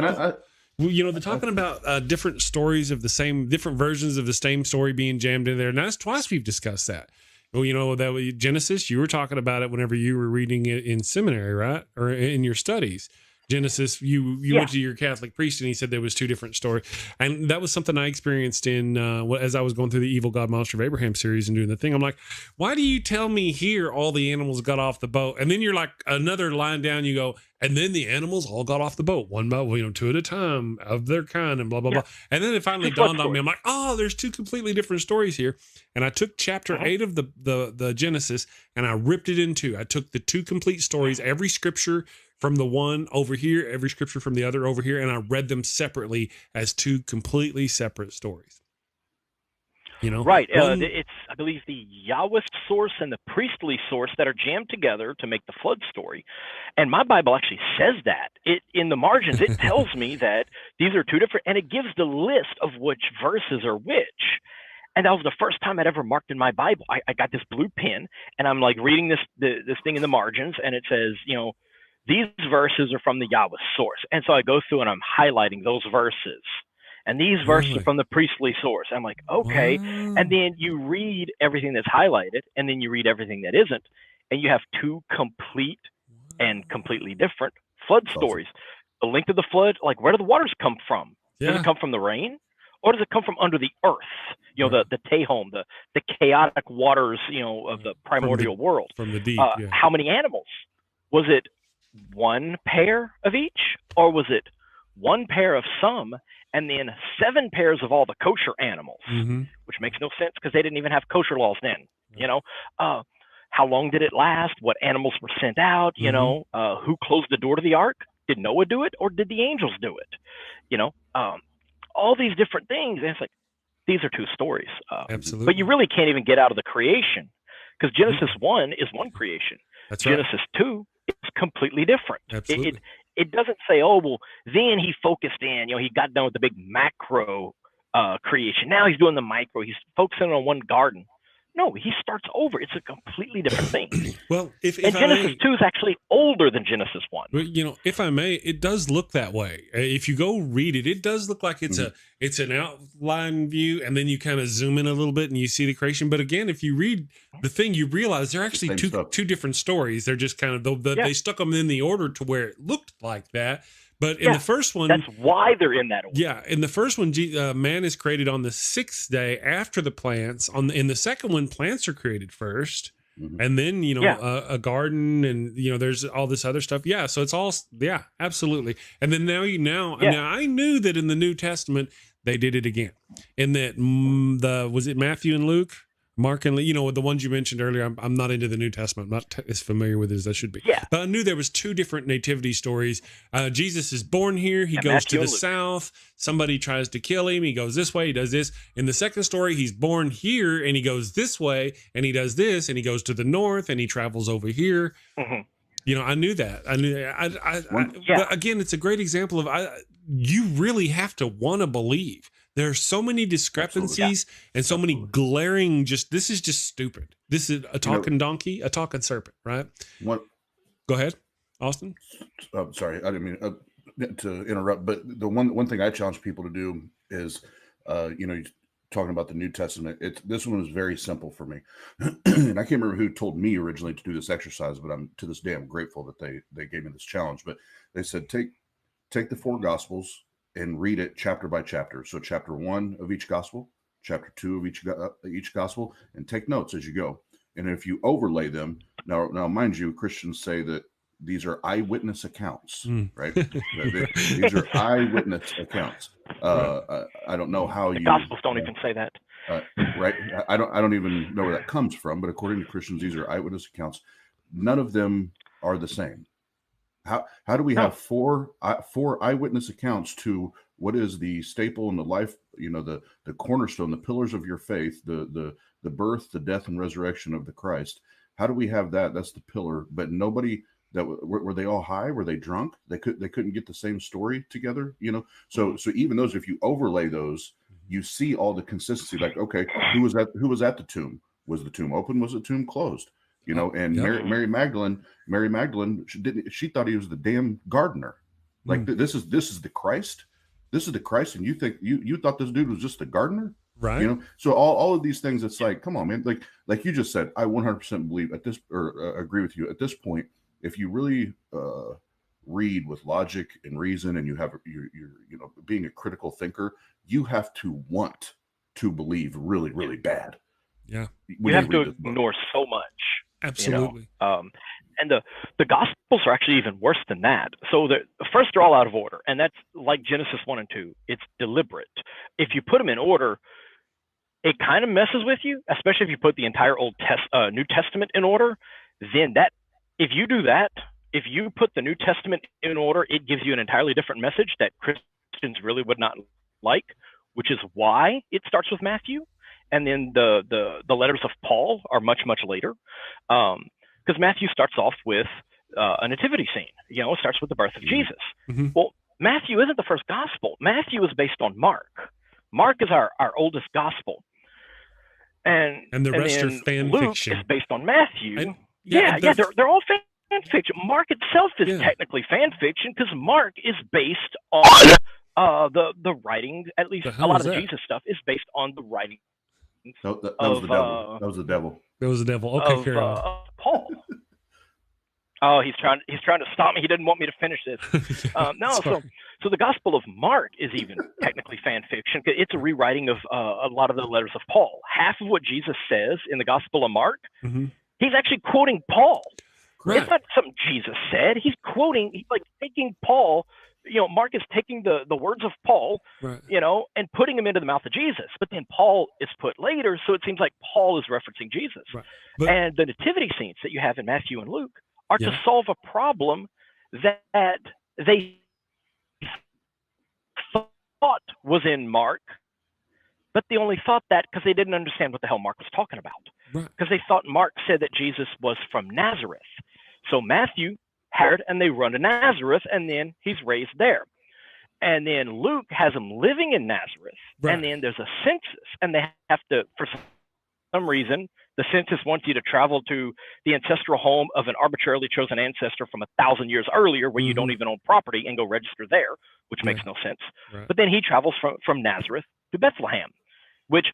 [SPEAKER 1] They're talking about different stories of different versions of the same story being jammed in there, and that's twice we've discussed that. Well, that Genesis, you were talking about it whenever you were reading it in seminary, right, or in your studies. Genesis, you went to your Catholic priest and he said there was 2 different stories. And that was something I experienced in as I was going through the Evil God Monster of Abraham series and doing the thing. I'm like, why do you tell me here all the animals got off the boat? And then you're like another line down, you go, and then the animals all got off the boat, one by 2 at a time of their kind and blah, blah, blah. And then it finally dawned on me. I'm like, oh, there's 2 completely different stories here. And I took chapter 8 of the Genesis and I ripped it in 2. I took the 2 complete stories, every scripture from the one over here, every scripture from the other over here, and I read them separately as 2 completely separate stories.
[SPEAKER 3] Right. It's, I believe, the Yahwist source and the priestly source that are jammed together to make the flood story. And my Bible actually says that. In the margins, it tells me that these are 2 different, and it gives the list of which verses are which. And that was the first time I'd ever marked in my Bible. I got this blue pen, and I'm like reading this thing in the margins, and it says, these verses are from the Yahweh source. And so I go through and I'm highlighting those verses. And these verses are from the priestly source. I'm like, okay. Wow. And then you read everything that's highlighted, and then you read everything that isn't. And you have 2 complete and completely different flood stories. The length of the flood, like where do the waters come from? Does it come from the rain? Or does it come from under the earth? The Tehom, the chaotic waters, of the primordial world.
[SPEAKER 1] From the deep.
[SPEAKER 3] How many animals? Was it 1 pair of each, or was it 1 pair of some and then 7 pairs of all the kosher animals, which makes no sense because they didn't even have kosher laws then. How long did it last? What animals were sent out? Who closed the door to the ark? Did Noah do it, or did the angels do it? All these different things. And it's like, these are 2 stories.
[SPEAKER 1] Absolutely.
[SPEAKER 3] But you really can't even get out of the creation, because Genesis 1 is one creation.
[SPEAKER 1] That's
[SPEAKER 3] Genesis 2 is completely different.
[SPEAKER 1] Absolutely.
[SPEAKER 3] It doesn't say, oh, well, then he focused in, he got done with the big macro creation. Now he's doing the micro. He's focusing on one garden. No, he starts over. It's a completely different thing.
[SPEAKER 1] Well, if
[SPEAKER 3] Genesis 2 is actually older than Genesis 1.
[SPEAKER 1] If I may, it does look that way. If you go read it, it does look like it's an outline view, and then you kind of zoom in a little bit and you see the creation. But again, if you read the thing, you realize they're actually two different stories. They're just kind of they stuck them in the order to where it looked like that. But in the first one,
[SPEAKER 3] that's why they're in that order.
[SPEAKER 1] Yeah, in the first one, man is created on the 6th day after the plants. In the second one, plants are created first, and then a garden, and there's all this other stuff. Yeah, so it's all absolutely. And then now I knew that in the New Testament they did it again. In that was it Matthew and Luke? Mark and the ones you mentioned earlier. I'm not into the New Testament. I'm not as familiar with it as I should be.
[SPEAKER 3] Yeah.
[SPEAKER 1] But I knew there was 2 different nativity stories. Jesus is born here. He goes to the south. Somebody tries to kill him. He goes this way. He does this. In the second story, he's born here and he goes this way and he does this and he goes to the north and he travels over here. I knew that. I knew that. But again, it's a great example of you really have to want to believe. There are so many discrepancies and so many glaring, this is just stupid. This is a talking donkey, a talking serpent, right?
[SPEAKER 2] One,
[SPEAKER 1] Go ahead. Austin?
[SPEAKER 2] Sorry, I didn't mean to interrupt, but the one thing I challenge people to do is, talking about the New Testament. This one was very simple for me, and I can't remember who told me originally to do this exercise, but to this day I'm grateful that they gave me this challenge. But they said take the 4 Gospels and read it chapter by chapter. So chapter 1 of each Gospel, chapter 2 of each Gospel, and take notes as you go. And if you overlay them, now mind you, Christians say that these are eyewitness accounts, right? These are eyewitness accounts. I don't know how
[SPEAKER 3] the Gospels don't even say that.
[SPEAKER 2] Right? I don't even know where that comes from, but according to Christians, these are eyewitness accounts. None of them are the same. How do we have four eyewitness accounts to what is the staple in the life, the cornerstone, the pillars of your faith, the birth, the death, and resurrection of the Christ? How do we have that? That's the pillar, but nobody. Were they all high? Were they drunk? They couldn't get the same story together, So even those, if you overlay those, you see all the consistency. Like, okay, who was at the tomb? Was the tomb open? Was the tomb closed? And yep. Mary Magdalene, she thought he was the damn gardener. Like this is the Christ. This is the Christ, and you think you thought this dude was just the gardener,
[SPEAKER 1] right?
[SPEAKER 2] So all of these things, it's like, come on, man. Like you just said, I 100% believe at this, or agree with you at this point. If you really read with logic and reason, and you're being a critical thinker, you have to want to believe really, really bad.
[SPEAKER 1] Yeah,
[SPEAKER 3] you have to ignore so much.
[SPEAKER 1] Absolutely.
[SPEAKER 3] And the Gospels are actually even worse than that. So first, they're all out of order, and that's like Genesis 1 and 2. It's deliberate. If you put them in order, it kind of messes with you, especially if you put the entire New Testament in order. Then if you do that, if you put the New Testament in order, it gives you an entirely different message that Christians really would not like, which is why it starts with Matthew. And then the letters of Paul are much, much later. Because Matthew starts off with a nativity scene. It starts with the birth of Jesus.
[SPEAKER 1] Mm-hmm.
[SPEAKER 3] Well, Matthew isn't the first gospel. Matthew is based on Mark. Mark is our oldest gospel. And
[SPEAKER 1] the rest are fan
[SPEAKER 3] Luke
[SPEAKER 1] fiction.
[SPEAKER 3] Is based on Matthew.
[SPEAKER 1] Yeah,
[SPEAKER 3] they're all fan fiction. Mark itself is technically fan fiction because Mark is based on the writing. At least a lot of the Jesus stuff is based on the writing.
[SPEAKER 2] No, that was the devil. That was the devil.
[SPEAKER 1] That was the devil. Okay, carry on.
[SPEAKER 3] Paul. Oh, he's trying to stop me. He didn't want me to finish this. No, so the Gospel of Mark is even technically fan fiction. It's a rewriting of a lot of the letters of Paul. Half of what Jesus says in the Gospel of Mark, he's actually quoting Paul. Right. It's not something Jesus said. He's taking Paul. Mark is taking the words of Paul,
[SPEAKER 1] right,
[SPEAKER 3] and putting them into the mouth of Jesus. But then Paul is put later, so it seems like Paul is referencing Jesus.
[SPEAKER 1] Right.
[SPEAKER 3] And the nativity scenes that you have in Matthew and Luke are to solve a problem that they thought was in Mark, but they only thought that because they didn't understand what the hell Mark was talking about.
[SPEAKER 1] Right.
[SPEAKER 3] Because they thought Mark said that Jesus was from Nazareth. So Matthew had, and they run to Nazareth, and then he's raised there. And then Luke has him living in Nazareth, and then there's a census, and they have to, for some reason, the census wants you to travel to the ancestral home of an arbitrarily chosen ancestor from 1,000 years earlier, where you don't even own property, and go register there, which makes no sense.
[SPEAKER 1] Right.
[SPEAKER 3] But then he travels from Nazareth to Bethlehem, which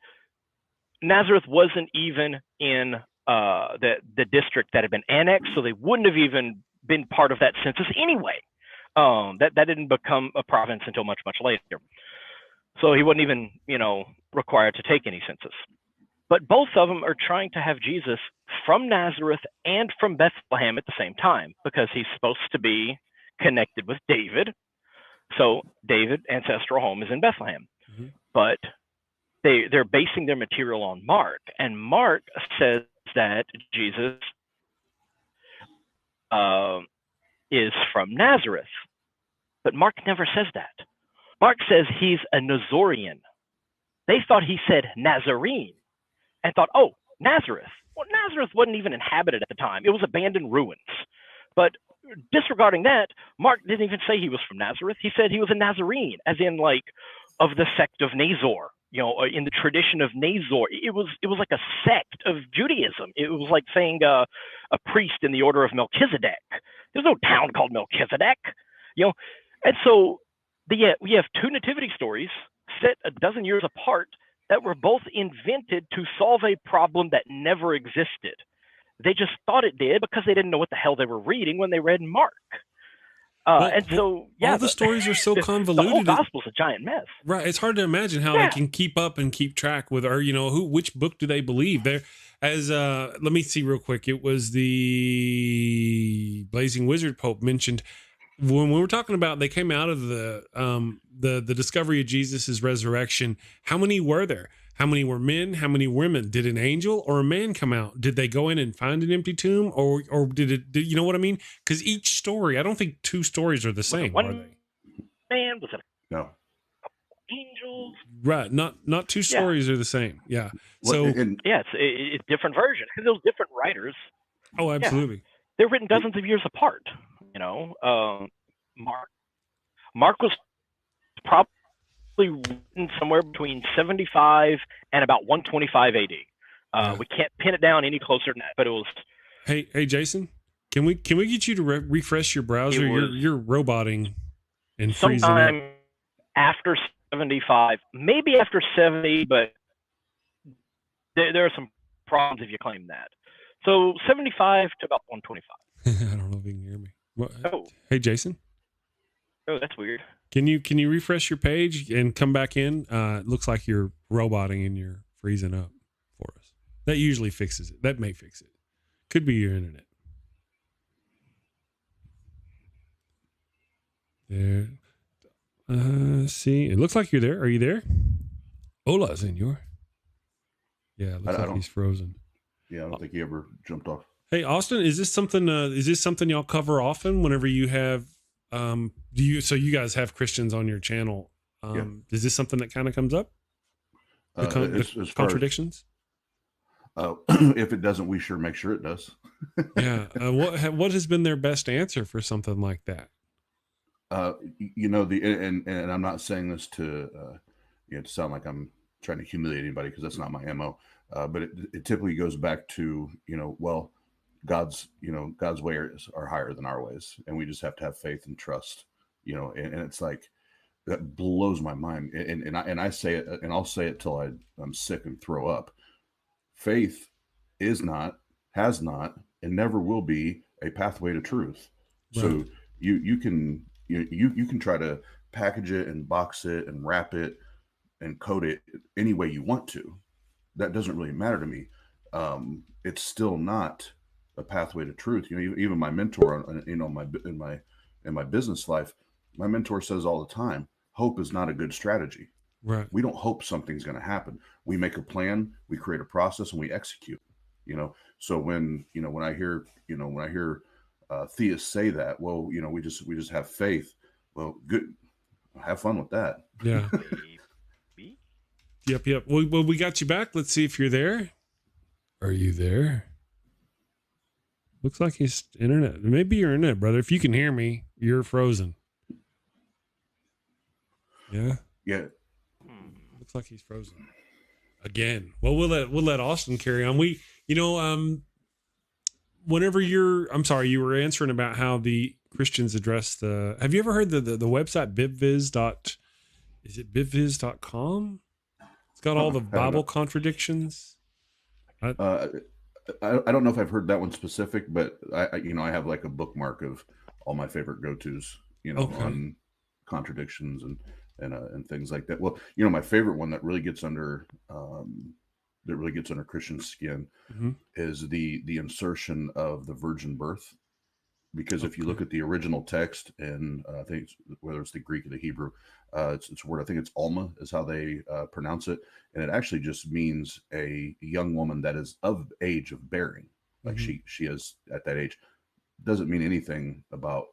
[SPEAKER 3] Nazareth wasn't even in the district that had been annexed, so they wouldn't have even been part of that census anyway. That didn't become a province until much, much later. So he wasn't even, required to take any census. But both of them are trying to have Jesus from Nazareth and from Bethlehem at the same time, because he's supposed to be connected with David. So David's ancestral home is in Bethlehem.
[SPEAKER 1] Mm-hmm.
[SPEAKER 3] But they're basing their material on Mark. And Mark says that Jesus is from Nazareth. But Mark never says that. Mark says he's a Nazorian. They thought he said Nazarene and thought, oh, Nazareth. Well, Nazareth wasn't even inhabited at the time. It was abandoned ruins. But disregarding that, Mark didn't even say he was from Nazareth. He said he was a Nazarene, as in of the sect of Nazor, in the tradition of Nazor. It was like a sect of Judaism. It was like saying a priest in the order of Melchizedek. There's no town called Melchizedek, and so we have two nativity stories set a dozen years apart that were both invented to solve a problem that never existed. They just thought it did because they didn't know what the hell they were reading when they read Mark. All the
[SPEAKER 1] stories are so convoluted.
[SPEAKER 3] The whole gospel's a giant mess.
[SPEAKER 1] Right. It's hard to imagine how they can keep up and keep track with, or, which book do they believe? There, let me see real quick. It was the Blazing Wizard Pope mentioned when we were talking about, they came out of the discovery of Jesus's resurrection. How many were there? How many were men? How many women? Did an angel or a man come out? Did they go in and find an empty tomb, or did you know what I mean? Because each story, I don't think two stories are the same.
[SPEAKER 3] Are
[SPEAKER 1] they?
[SPEAKER 3] Man, was it
[SPEAKER 2] no
[SPEAKER 3] angels?
[SPEAKER 1] Right, not two stories are the same. Yeah. So
[SPEAKER 3] it's different versions because those different writers.
[SPEAKER 1] Oh, absolutely.
[SPEAKER 3] Yeah, they're written dozens of years apart. Mark was probably written somewhere between 75 and about 125 AD. We can't pin it down any closer than that, but it was.
[SPEAKER 1] Hey, Jason, can we get you to refresh your browser? You're roboting and freezing.
[SPEAKER 3] Sometime after 75, maybe after 70, but there are some problems if you claim that. So 75 to about 125.
[SPEAKER 1] I don't know if you can hear me. What?
[SPEAKER 3] Oh.
[SPEAKER 1] Hey, Jason.
[SPEAKER 3] Oh, that's weird.
[SPEAKER 1] Can you refresh your page and come back in? It looks like you're roboting and you're freezing up for us. That usually fixes it. That may fix it. Could be your internet. There. See, it looks like you're there. Are you there? Hola, senor. Yeah, it looks like he's frozen.
[SPEAKER 2] Yeah, I don't think he ever jumped off.
[SPEAKER 1] Hey, Austin, is this something y'all cover often whenever you have so you guys have Christians on your channel? Is this something that kind of comes up? The contradictions?
[SPEAKER 2] If it doesn't, we sure make sure it does.
[SPEAKER 1] Yeah. What has been their best answer for something like that?
[SPEAKER 2] And I'm not saying this to sound like I'm trying to humiliate anybody, because that's not my MO. But it typically goes back to, God's ways are higher than our ways, and we just have to have faith and trust, and it's like, that blows my mind. And I say it, and I'll say it till I'm sick and throw up. Faith is not, has not, and never will be a pathway to truth. Right. So you can try to package it and box it and wrap it and code it any way you want to. That doesn't really matter to me. It's still not a pathway to truth. Even my mentor, in my business life, my mentor says all the time, hope is not a good strategy.
[SPEAKER 1] Right.
[SPEAKER 2] We don't hope something's going to happen. We make a plan, we create a process, and we execute. So when I hear theists say that, well, we just have faith. Well, good. Have fun with that.
[SPEAKER 1] Yeah. Yep. Well, we got you back. Let's see if you're there. Are you there? Looks like his internet. Maybe your internet, brother. If you can hear me, you're frozen. Yeah.
[SPEAKER 2] Yeah.
[SPEAKER 1] Looks like he's frozen again. Well, we'll let Austin carry on. Whenever you were answering about how the Christians address have you ever heard the website bibviz. Is it bibviz.com? It's got all the Bible contradictions.
[SPEAKER 2] I don't know if I've heard that one specific, but I have like a bookmark of all my favorite go-tos, on contradictions and things like that. Well, my favorite one that really gets under Christian skin is the insertion of the virgin birth. Because if you look at the original text, and I think whether it's the Greek or the Hebrew, it's a word, I think it's Alma is how they pronounce it. And it actually just means a young woman that is of age of bearing. Like she is at that age. Doesn't mean anything about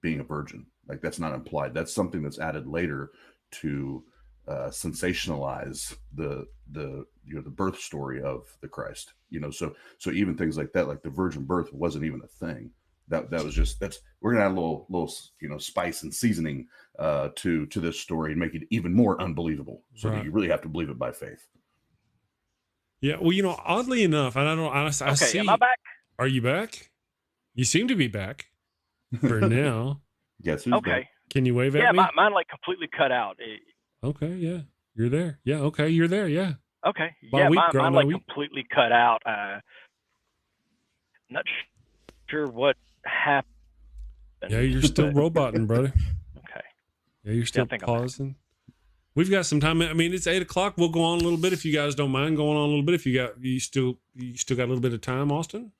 [SPEAKER 2] being a virgin. Like, that's not implied. That's something that's added later to sensationalize the birth story of the Christ. So even things like that, like the virgin birth wasn't even a thing. that was just we're gonna add a little spice and seasoning to this story and make it even more unbelievable, so that you really have to believe it by faith.
[SPEAKER 1] Yeah, well, oddly enough, and I see.
[SPEAKER 3] Am I back?
[SPEAKER 1] Are you back? You seem to be back for now.
[SPEAKER 2] Yes. Okay.
[SPEAKER 1] Can you wave at me?
[SPEAKER 3] Yeah, mine like completely cut out.
[SPEAKER 1] Okay, yeah, you're there. Yeah, okay, you're there. Yeah.
[SPEAKER 3] Okay.
[SPEAKER 1] Mine
[SPEAKER 3] Like completely cut out. Not sure what happened.
[SPEAKER 1] Yeah, you're still roboting, brother.
[SPEAKER 3] Okay.
[SPEAKER 1] Yeah, you're still pausing. We've got some time. I mean, it's 8:00. We'll go on a little bit if you guys don't mind going on a little bit. If you still got a little bit of time, Austin.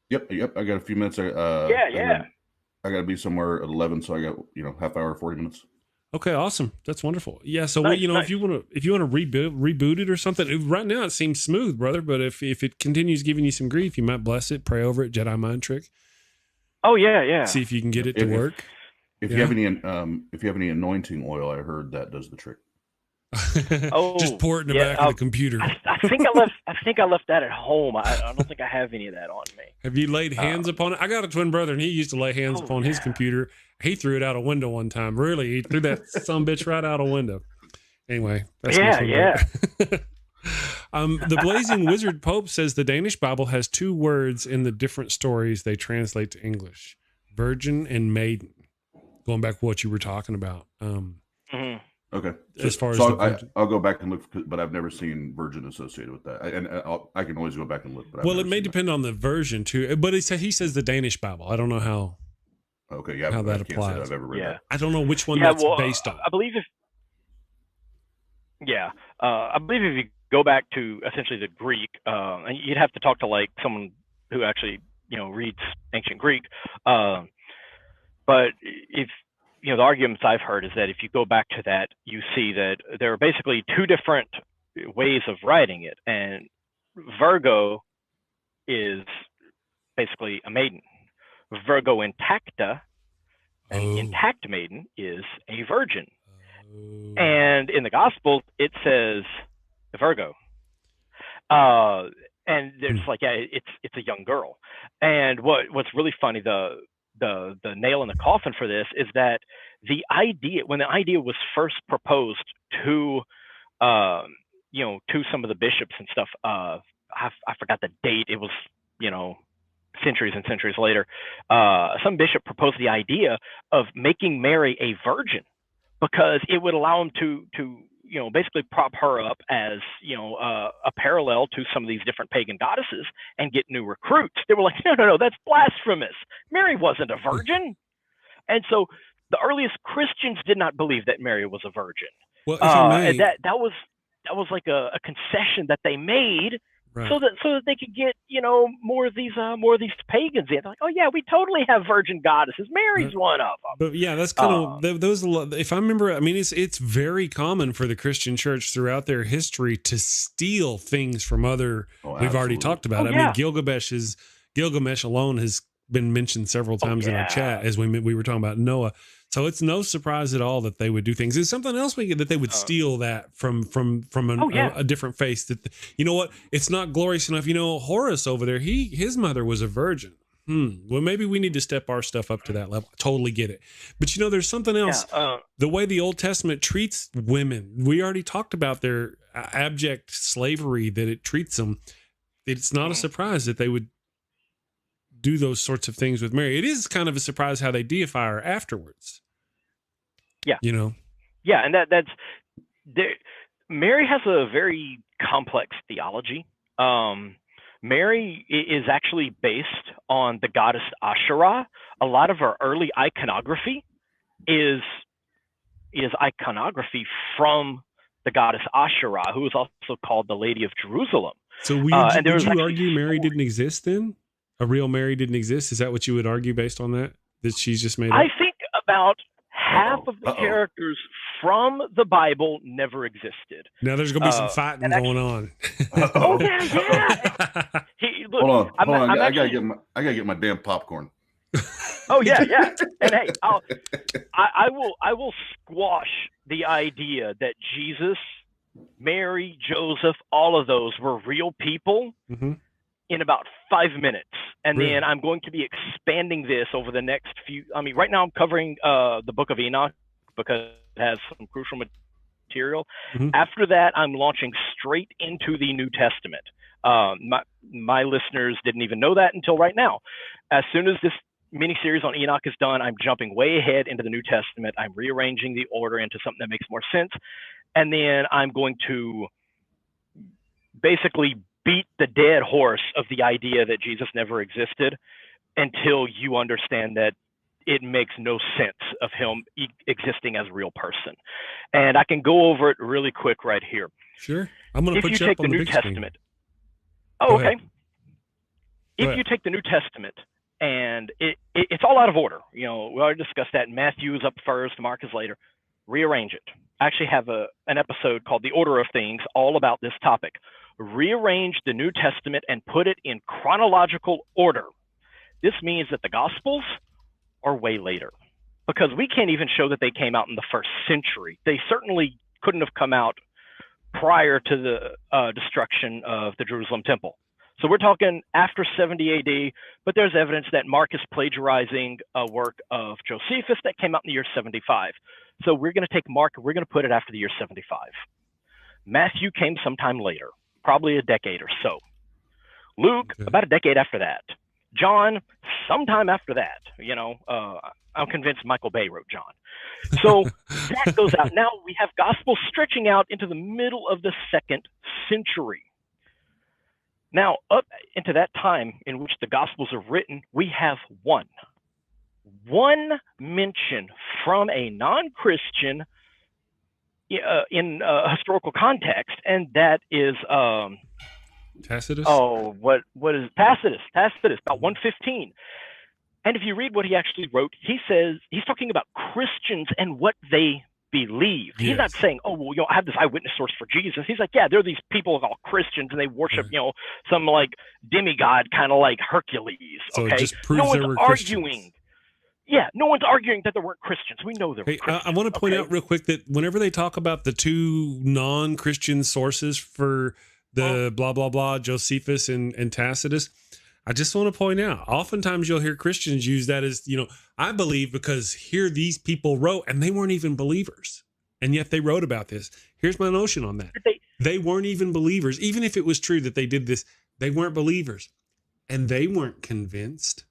[SPEAKER 2] Yep. I got a few minutes. I got to be somewhere at 11, so I got half hour, 40 minutes.
[SPEAKER 1] Okay, awesome. That's wonderful. Yeah. So
[SPEAKER 3] nice.
[SPEAKER 1] If you want to reboot it or something, right now it seems smooth, brother. But if it continues giving you some grief, you might bless it, pray over it, Jedi mind trick.
[SPEAKER 3] Oh yeah.
[SPEAKER 1] See if you can get it to work.
[SPEAKER 2] If you have any anointing oil, I heard that does the trick.
[SPEAKER 1] Just pour it in the back of the computer.
[SPEAKER 3] I think I left that at home. I don't think I have any of that on me.
[SPEAKER 1] Have you laid hands upon it? I got a twin brother, and he used to lay hands upon his computer. He threw it out a window one time. Really, he threw that some bitch right out a window. Anyway, that's the Blazing Wizard Pope says the Danish Bible has two words in the different stories they translate to English: virgin and maiden. Going back to what you were talking about.
[SPEAKER 2] Okay.
[SPEAKER 1] As far as
[SPEAKER 2] I'll go back and look, but I've never seen virgin associated with that. I can always go back and look. But it may
[SPEAKER 1] depend on the version too. But he says the Danish Bible. I don't know how.
[SPEAKER 2] Okay, yeah,
[SPEAKER 1] how that
[SPEAKER 2] applies.
[SPEAKER 1] Can't say
[SPEAKER 2] I've ever read that.
[SPEAKER 1] I don't know which one that's based on.
[SPEAKER 3] I believe if you go back to essentially the Greek, and you'd have to talk to like someone who actually reads ancient Greek, but if the arguments I've heard is that if you go back to that, you see that there are basically two different ways of writing it, and Virgo is basically a maiden. Virgo intacta, an intact maiden, is a virgin. And in the Gospels, it says Virgo. And there's it's a young girl. And what's really funny, the nail in the coffin for this is that when the idea was first proposed to some of the bishops and stuff, I forgot the date. It was centuries and centuries later. Some bishop proposed the idea of making Mary a virgin because it would allow him to basically prop her up as a parallel to some of these different pagan goddesses and get new recruits. They were like, no, that's blasphemous. Mary wasn't a virgin. And so the earliest Christians did not believe that Mary was a virgin.
[SPEAKER 1] Well, if I may,
[SPEAKER 3] and that was like a concession that they made. Right. So that they could get more of these pagans in. They're like, oh yeah, we totally have virgin goddesses. Mary's one of them.
[SPEAKER 1] But yeah, that's kind of those. If I remember, I mean, it's very common for the Christian church throughout their history to steal things from other. We've already talked about it. I mean, Gilgamesh alone has been mentioned several times in our chat as we were talking about Noah. So it's no surprise at all that they would do things. It's something else that they would steal that from a different face. That what? It's not glorious enough. Horus over there, his mother was a virgin. Well, maybe we need to step our stuff up to that level. Totally get it. But there's something else. The way the Old Testament treats women. We already talked about their abject slavery that it treats them. It's not a surprise that they would do those sorts of things with Mary. It is kind of a surprise how they deify her afterwards.
[SPEAKER 3] Yeah. Yeah, and that's there. Mary has a very complex theology. Mary is actually based on the goddess Asherah. A lot of her early iconography is iconography from the goddess Asherah, who is also called the Lady of Jerusalem.
[SPEAKER 1] So would you argue Mary didn't exist then? A real Mary didn't exist? Is that what you would argue based on that? That she's just made up?
[SPEAKER 3] I think about half of the characters from the Bible never existed.
[SPEAKER 1] Now there's going to be some fighting going on.
[SPEAKER 3] Oh yeah.
[SPEAKER 2] Hold on. I gotta get my damn popcorn.
[SPEAKER 3] Oh yeah. And hey, I will squash the idea that Jesus, Mary, Joseph, all of those were real people.
[SPEAKER 1] Mm-hmm.
[SPEAKER 3] in about 5 minutes. And
[SPEAKER 1] Really?
[SPEAKER 3] then I'm going to be expanding this over the next few. I mean, right now I'm covering the book of Enoch because it has some crucial material.
[SPEAKER 1] Mhm.
[SPEAKER 3] After that, I'm launching straight into the New Testament. My listeners didn't even know that until right now. As soon as this mini-series on Enoch is done, I'm jumping way ahead into the New Testament. I'm rearranging the order into something that makes more sense. And then I'm going to basically beat the dead horse of the idea that Jesus never existed until you understand that it makes no sense of him existing as a real person. And I can go over it really quick right here.
[SPEAKER 1] Sure. I'm going to
[SPEAKER 3] If
[SPEAKER 1] put
[SPEAKER 3] you
[SPEAKER 1] you
[SPEAKER 3] take
[SPEAKER 1] up on
[SPEAKER 3] the
[SPEAKER 1] the
[SPEAKER 3] New
[SPEAKER 1] big screen.
[SPEAKER 3] Testament,
[SPEAKER 1] Go
[SPEAKER 3] okay.
[SPEAKER 1] ahead.
[SPEAKER 3] If you take the New Testament, and it's all out of order. You know, we already discussed that. Matthew is up first, Mark is later. Rearrange it. I actually have an episode called The Order of Things all about this topic. Rearrange the New Testament and put it in chronological order. This means that the Gospels are way later, because we can't even show that they came out in the first century. They certainly couldn't have come out prior to the destruction of the Jerusalem temple. So we're talking after 70 AD, but there's evidence that Mark is plagiarizing a work of Josephus that came out in the year 75. So we're going to take Mark, we're going to put it after the year 75. Matthew came sometime later, probably a decade or so. Luke, about a decade after that. John, sometime after that. You know, I'm convinced Michael Bay wrote John. So that goes out. Now we have Gospels stretching out into the middle of the 2nd century. Now, up into that time in which the Gospels are written, we have one mention from a non-Christian in historical context, and that is
[SPEAKER 1] Tacitus?
[SPEAKER 3] Oh, what is Tacitus? Tacitus, about 115. And if you read what he actually wrote, he says he's talking about Christians and what they believe. He's not saying, oh, well, you know, I have this eyewitness source for Jesus. He's like, yeah, there are these people called Christians and they worship, you know, some like demigod, kind of like Hercules.
[SPEAKER 1] So
[SPEAKER 3] okay,
[SPEAKER 1] it just proves
[SPEAKER 3] no one's
[SPEAKER 1] there were
[SPEAKER 3] arguing.
[SPEAKER 1] Christians.
[SPEAKER 3] Yeah, no one's arguing that there weren't Christians. We know there were Christians.
[SPEAKER 1] I want to point out real quick that whenever they talk about the two non-Christian sources for the blah, blah, blah, Josephus and Tacitus, I just want to point out, oftentimes you'll hear Christians use that as, you know, I believe because here these people wrote, and they weren't even believers, and yet they wrote about this. Here's my notion on that. They weren't even believers. Even if it was true that they did this, they weren't believers, and they weren't convinced.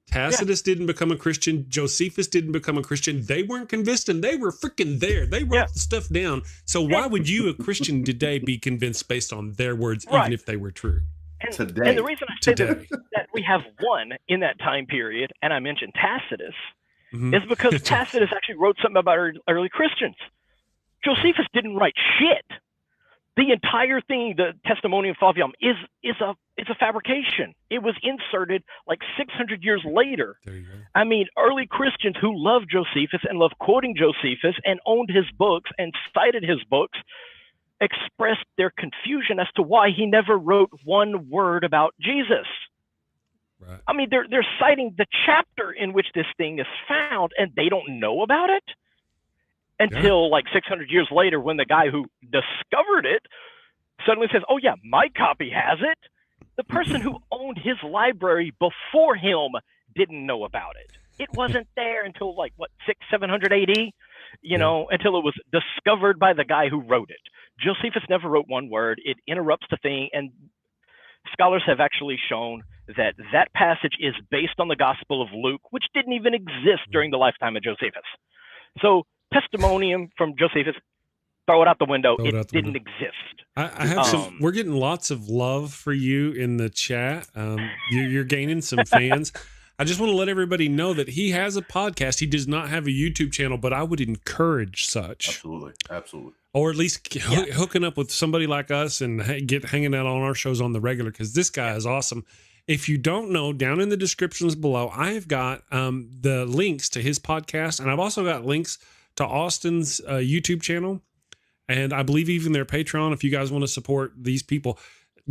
[SPEAKER 1] Tacitus didn't become a Christian. Josephus didn't become a Christian. They weren't convinced, and they were freaking there. They wrote the stuff down. So why would you, a Christian today, be convinced based on their words, even if they were true?
[SPEAKER 3] And the reason I say that we have one in that time period, and I mentioned Tacitus, is because Tacitus actually wrote something about early Christians. Josephus didn't write shit. The entire thing, the Testimonium Flavium, is a fabrication. It was inserted like 600 years later.
[SPEAKER 1] There you go.
[SPEAKER 3] I mean, early Christians who loved Josephus and loved quoting Josephus and owned his books and cited his books expressed their confusion as to why he never wrote one word about Jesus.
[SPEAKER 1] Right.
[SPEAKER 3] I mean, they're citing the chapter in which this thing is found, and they don't know about it until like 600 years later, when the guy who discovered it suddenly says, oh yeah, my copy has it. The person who owned his library before him didn't know about it. It wasn't there until like, what, 700 AD? You know, until it was discovered by the guy who wrote it. Josephus never wrote one word. It interrupts the thing, and scholars have actually shown that that passage is based on the Gospel of Luke, which didn't even exist during the lifetime of Josephus. So Testimonium from Josephus, throw it out the window. It didn't exist.
[SPEAKER 1] I have some. We're getting lots of love for you in the chat. You're gaining some fans. I just want to let everybody know that he has a podcast. He does not have a YouTube channel, but I would encourage such.
[SPEAKER 2] Absolutely.
[SPEAKER 1] Or at least hooking up with somebody like us and hanging out on our shows on the regular, because this guy is awesome. If you don't know, down in the descriptions below, I have got the links to his podcast, and I've also got links to Austin's YouTube channel, and I believe even their Patreon. If you guys want to support these people,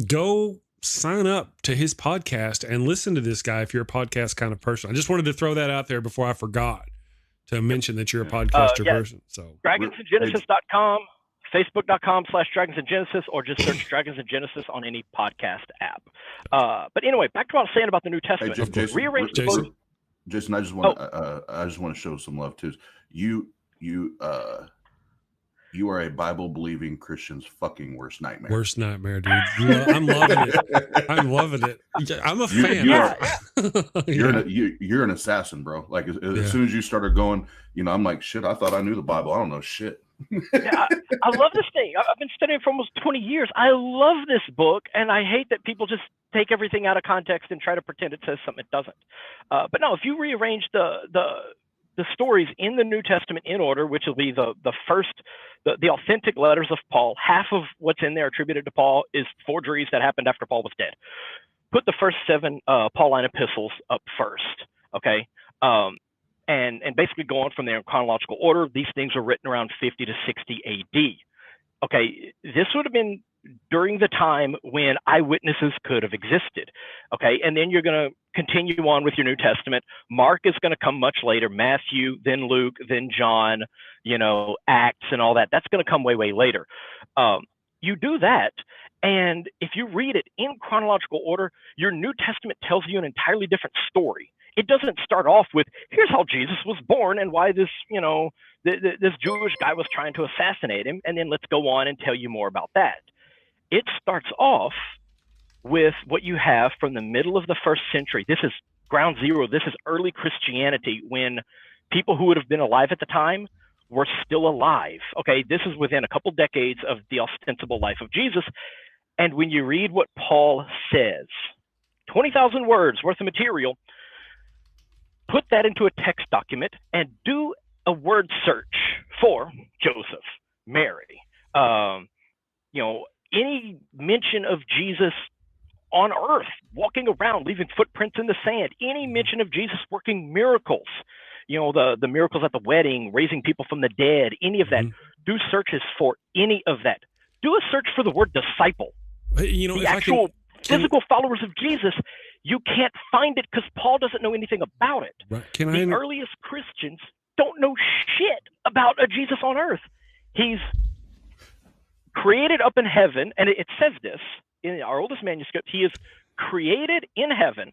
[SPEAKER 1] go sign up to his podcast and listen to this guy if you're a podcast kind of person. I just wanted to throw that out there before I forgot to mention that you're a podcaster person. So
[SPEAKER 3] DragonsandGenesis.com, Facebook.com/Dragons and Genesis, or just search Dragons and Genesis on any podcast app. But anyway, back to what I was saying about the New Testament.
[SPEAKER 2] Hey, Jason,
[SPEAKER 3] Rearrange the book.
[SPEAKER 2] Jason, I just want to show some love too. You are a Bible believing Christian's fucking worst nightmare.
[SPEAKER 1] Worst nightmare, dude. I'm loving it. I'm loving it. I'm a fan.
[SPEAKER 2] You're an assassin, bro. Like as soon as you started going, I'm like, shit, I thought I knew the Bible. I don't know shit.
[SPEAKER 3] I love this thing. I've been studying for almost 20 years. I love this book, and I hate that people just take everything out of context and try to pretend it says something it doesn't. But no, if you rearrange the stories in the New Testament in order, which will be the authentic letters of Paul, half of what's in there attributed to Paul is forgeries that happened after Paul was dead. Put the first 7 Pauline epistles up first, okay? And basically go on from there in chronological order. These things were written around 50 to 60 AD. Okay, this would have been during the time when eyewitnesses could have existed. Okay, and then you're going to continue on with your New Testament. Mark is going to come much later, Matthew, then Luke, then John, Acts and all that. That's going to come way, way later. You do that, and if you read it in chronological order, your New Testament tells you an entirely different story. It doesn't start off with, here's how Jesus was born and why this, this Jewish guy was trying to assassinate him, and then let's go on and tell you more about that. It starts off with what you have from the middle of the 1st century. This is ground zero. This is early Christianity, when people who would have been alive at the time were still alive. Okay, this is within a couple decades of the ostensible life of Jesus. And when you read what Paul says, 20,000 words worth of material, put that into a text document and do a word search for Joseph, Mary, any mention of Jesus on earth, walking around, leaving footprints in the sand, any mention of Jesus working miracles, the miracles at the wedding, raising people from the dead, any of that. Do searches for any of that. Do a search for the word disciple. The actual physical followers of Jesus. You can't find it because Paul doesn't know anything about it.
[SPEAKER 1] Right.
[SPEAKER 3] The earliest Christians don't know shit about a Jesus on earth. He's created up in heaven, and it says this in our oldest manuscript. He is created in heaven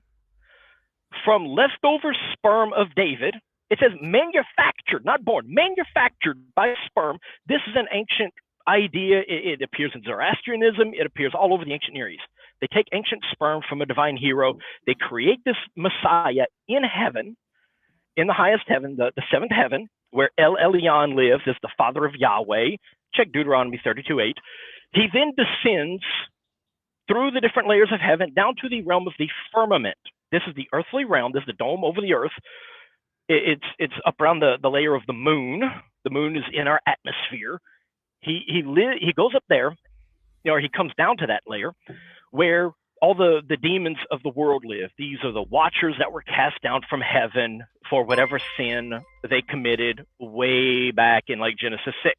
[SPEAKER 3] from leftover sperm of David. It says manufactured, not born, manufactured by sperm. This is an ancient idea. It appears in Zoroastrianism. It appears all over the ancient Near East. They take ancient sperm from a divine hero. They create this Messiah in heaven, in the highest heaven, the 7th heaven, where El Elyon lives as the father of Yahweh. Check Deuteronomy 32:8. He then descends through the different layers of heaven down to the realm of the firmament. This is the earthly realm. This is the dome over the earth. It's up around the layer of the moon. The moon is in our atmosphere. He goes up there, or he comes down to that layer where all the demons of the world live. These are the watchers that were cast down from heaven for whatever sin they committed way back in like Genesis 6.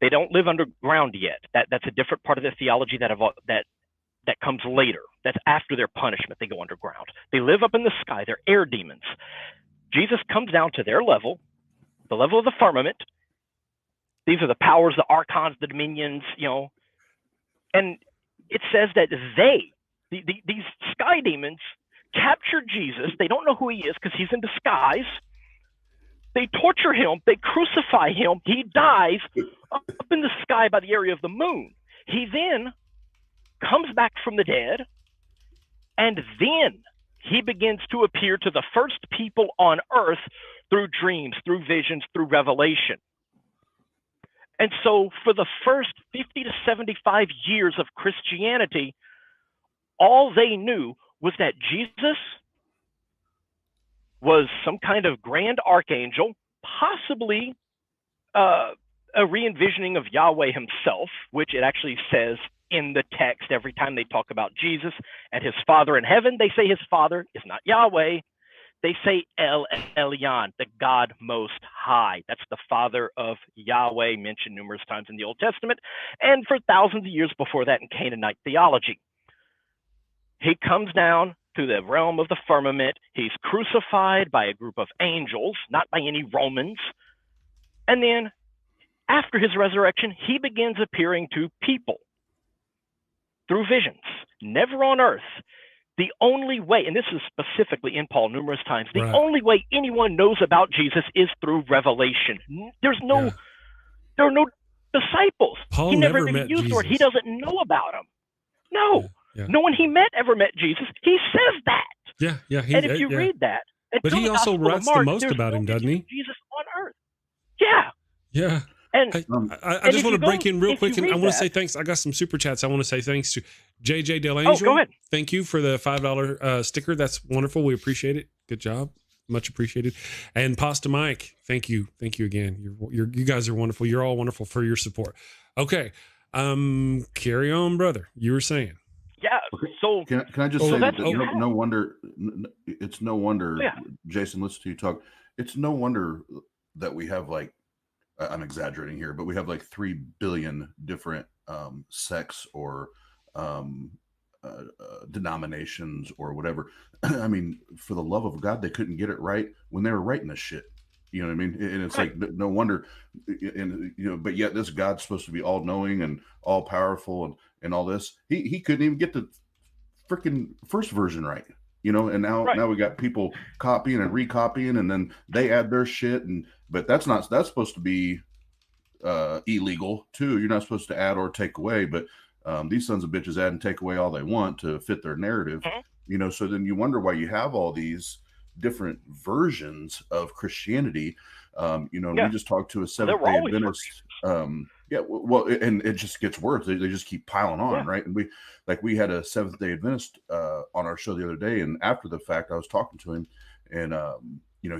[SPEAKER 3] They don't live underground yet. That's a different part of the theology that comes later. That's after their punishment. They go underground. They live up in the sky. They're air demons. Jesus comes down to their level, the level of the firmament. These are the powers, the archons, the dominions, and it says that these sky demons, capture Jesus. They don't know who he is because he's in disguise. They torture him. They crucify him. He dies up in the sky by the area of the moon. He then comes back from the dead, and then he begins to appear to the first people on earth through dreams, through visions, through revelation. And so for the first 50 to 75 years of Christianity, all they knew was that Jesus was some kind of grand archangel, possibly a re-envisioning of Yahweh himself, which it actually says in the text every time they talk about Jesus and his Father in heaven. They say his Father is not Yahweh. They say El Elyon, the God Most High. That's the Father of Yahweh, mentioned numerous times in the Old Testament, and for thousands of years before that in Canaanite theology. He comes down to the realm of the firmament. He's crucified by a group of angels, not by any Romans. And then After his resurrection, he begins appearing to people through visions, never on earth. The only way, and this is specifically in Paul numerous times, the only way anyone knows about Jesus is through revelation. There are no disciples.
[SPEAKER 1] Paul
[SPEAKER 3] he never
[SPEAKER 1] met
[SPEAKER 3] even used
[SPEAKER 1] Jesus.
[SPEAKER 3] the word. He doesn't know about him. No.
[SPEAKER 1] Yeah.
[SPEAKER 3] No one he met ever met Jesus. He says that.
[SPEAKER 1] Yeah.
[SPEAKER 3] And if you read that,
[SPEAKER 1] but he also writes
[SPEAKER 3] Mark,
[SPEAKER 1] the most about him, doesn't he?
[SPEAKER 3] Jesus on earth. Yeah.
[SPEAKER 1] Yeah.
[SPEAKER 3] And
[SPEAKER 1] I just want to break in real quick, and I want to say thanks. I got some super chats. I want to say thanks to JJ Del Angel.
[SPEAKER 3] Oh, go ahead.
[SPEAKER 1] Thank you for the $5 sticker. That's wonderful. We appreciate it. Good job. Much appreciated. And Pasta Mike, thank you again. You guys are wonderful. You're all wonderful for your support. Okay, carry on, brother. You were saying.
[SPEAKER 3] Yeah. So
[SPEAKER 2] can I just say that no wonder it's no wonder. Jason, listen to you talk. It's no wonder that we have, like, I'm exaggerating here, but we have like 3 billion different sects or denominations or whatever. I mean, for the love of God, they couldn't get it right when they were writing this shit. You know what I mean? And it's like, no wonder, and but yet this God's supposed to be all knowing and all powerful and all this. He couldn't even get the freaking first version right. And now we got people copying and recopying, and then they add their shit, but that's supposed to be illegal too. You're not supposed to add or take away, but these sons of bitches add and take away all they want to fit their narrative. So then you wonder why you have all these different versions of Christianity. We just talked to a Seventh-day Adventist. Well, and it just gets worse. They just keep piling on, right? And we had a Seventh-day Adventist on our show the other day, and after the fact, I was talking to him, and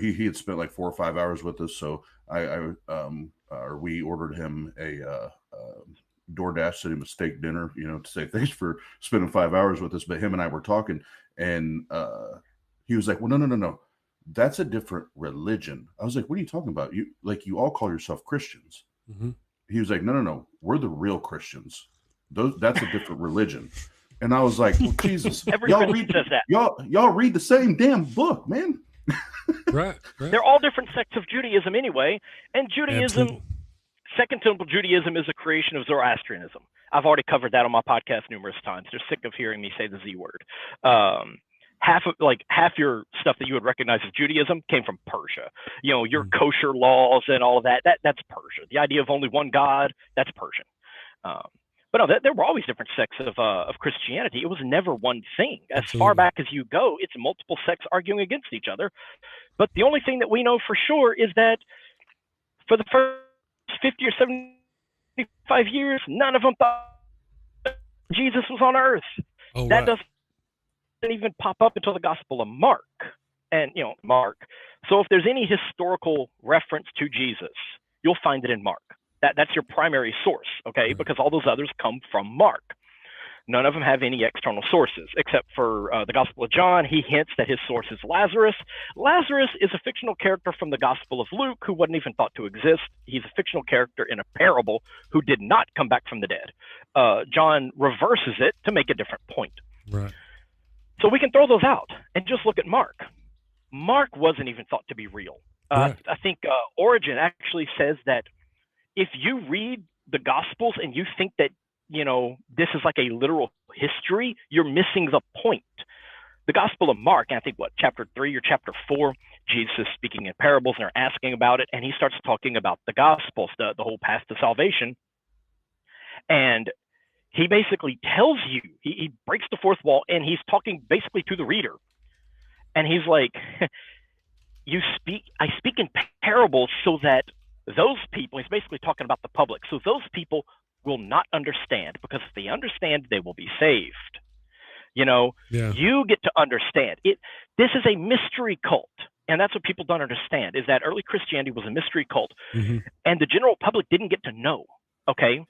[SPEAKER 2] he had spent like 4 or 5 hours with us, so we ordered him a DoorDash, sent him a steak dinner, to say thanks for spending 5 hours with us. But him and I were talking, and he was like, "Well, no, that's a different religion." I was like, "What are you talking about? You all call yourself Christians."
[SPEAKER 1] Mm-hmm.
[SPEAKER 2] He was like, no, we're the real Christians. That's a different religion. And I was like, well, Jesus, y'all read the same damn book, man.
[SPEAKER 1] Right.
[SPEAKER 3] They're all different sects of Judaism anyway. And Judaism, Second Temple Judaism, is a creation of Zoroastrianism. I've already covered that on my podcast numerous times. They're sick of hearing me say the Z word. Half your stuff that you would recognize as Judaism came from Persia. Your kosher laws and all of that's Persia. The idea of only one God, that's Persian. But no, there were always different sects of Christianity. It was never one thing. As far back as you go, it's multiple sects arguing against each other. But the only thing that we know for sure is that for the first 50 or 75 years, none of them thought Jesus was on earth. That doesn't even pop up until the Gospel of Mark. And Mark. So if there's any historical reference to Jesus, you'll find it in Mark. That's your primary source, okay? Because all those others come from Mark. None of them have any external sources, except for the Gospel of John. He hints that his source is Lazarus. Lazarus is a fictional character from the Gospel of Luke who wasn't even thought to exist. He's a fictional character in a parable who did not come back from the dead. John reverses it to make a different point.
[SPEAKER 1] Right.
[SPEAKER 3] So we can throw those out and just look at Mark. Mark wasn't even thought to be real. I think Origen actually says that if you read the Gospels and you think that, this is like a literal history, you're missing the point. The Gospel of Mark, I think, chapter 3 or chapter 4, Jesus is speaking in parables and they're asking about it. And he starts talking about the Gospels, the whole path to salvation. And he basically tells you, he breaks the fourth wall and he's talking basically to the reader. And he's like, I speak in parables so that those people, he's basically talking about the public, so those people will not understand, because if they understand, they will be saved. You get to understand it. This is a mystery cult. And that's what people don't understand, is that early Christianity was a mystery cult. Mm-hmm. And the general public didn't get to know. Okay.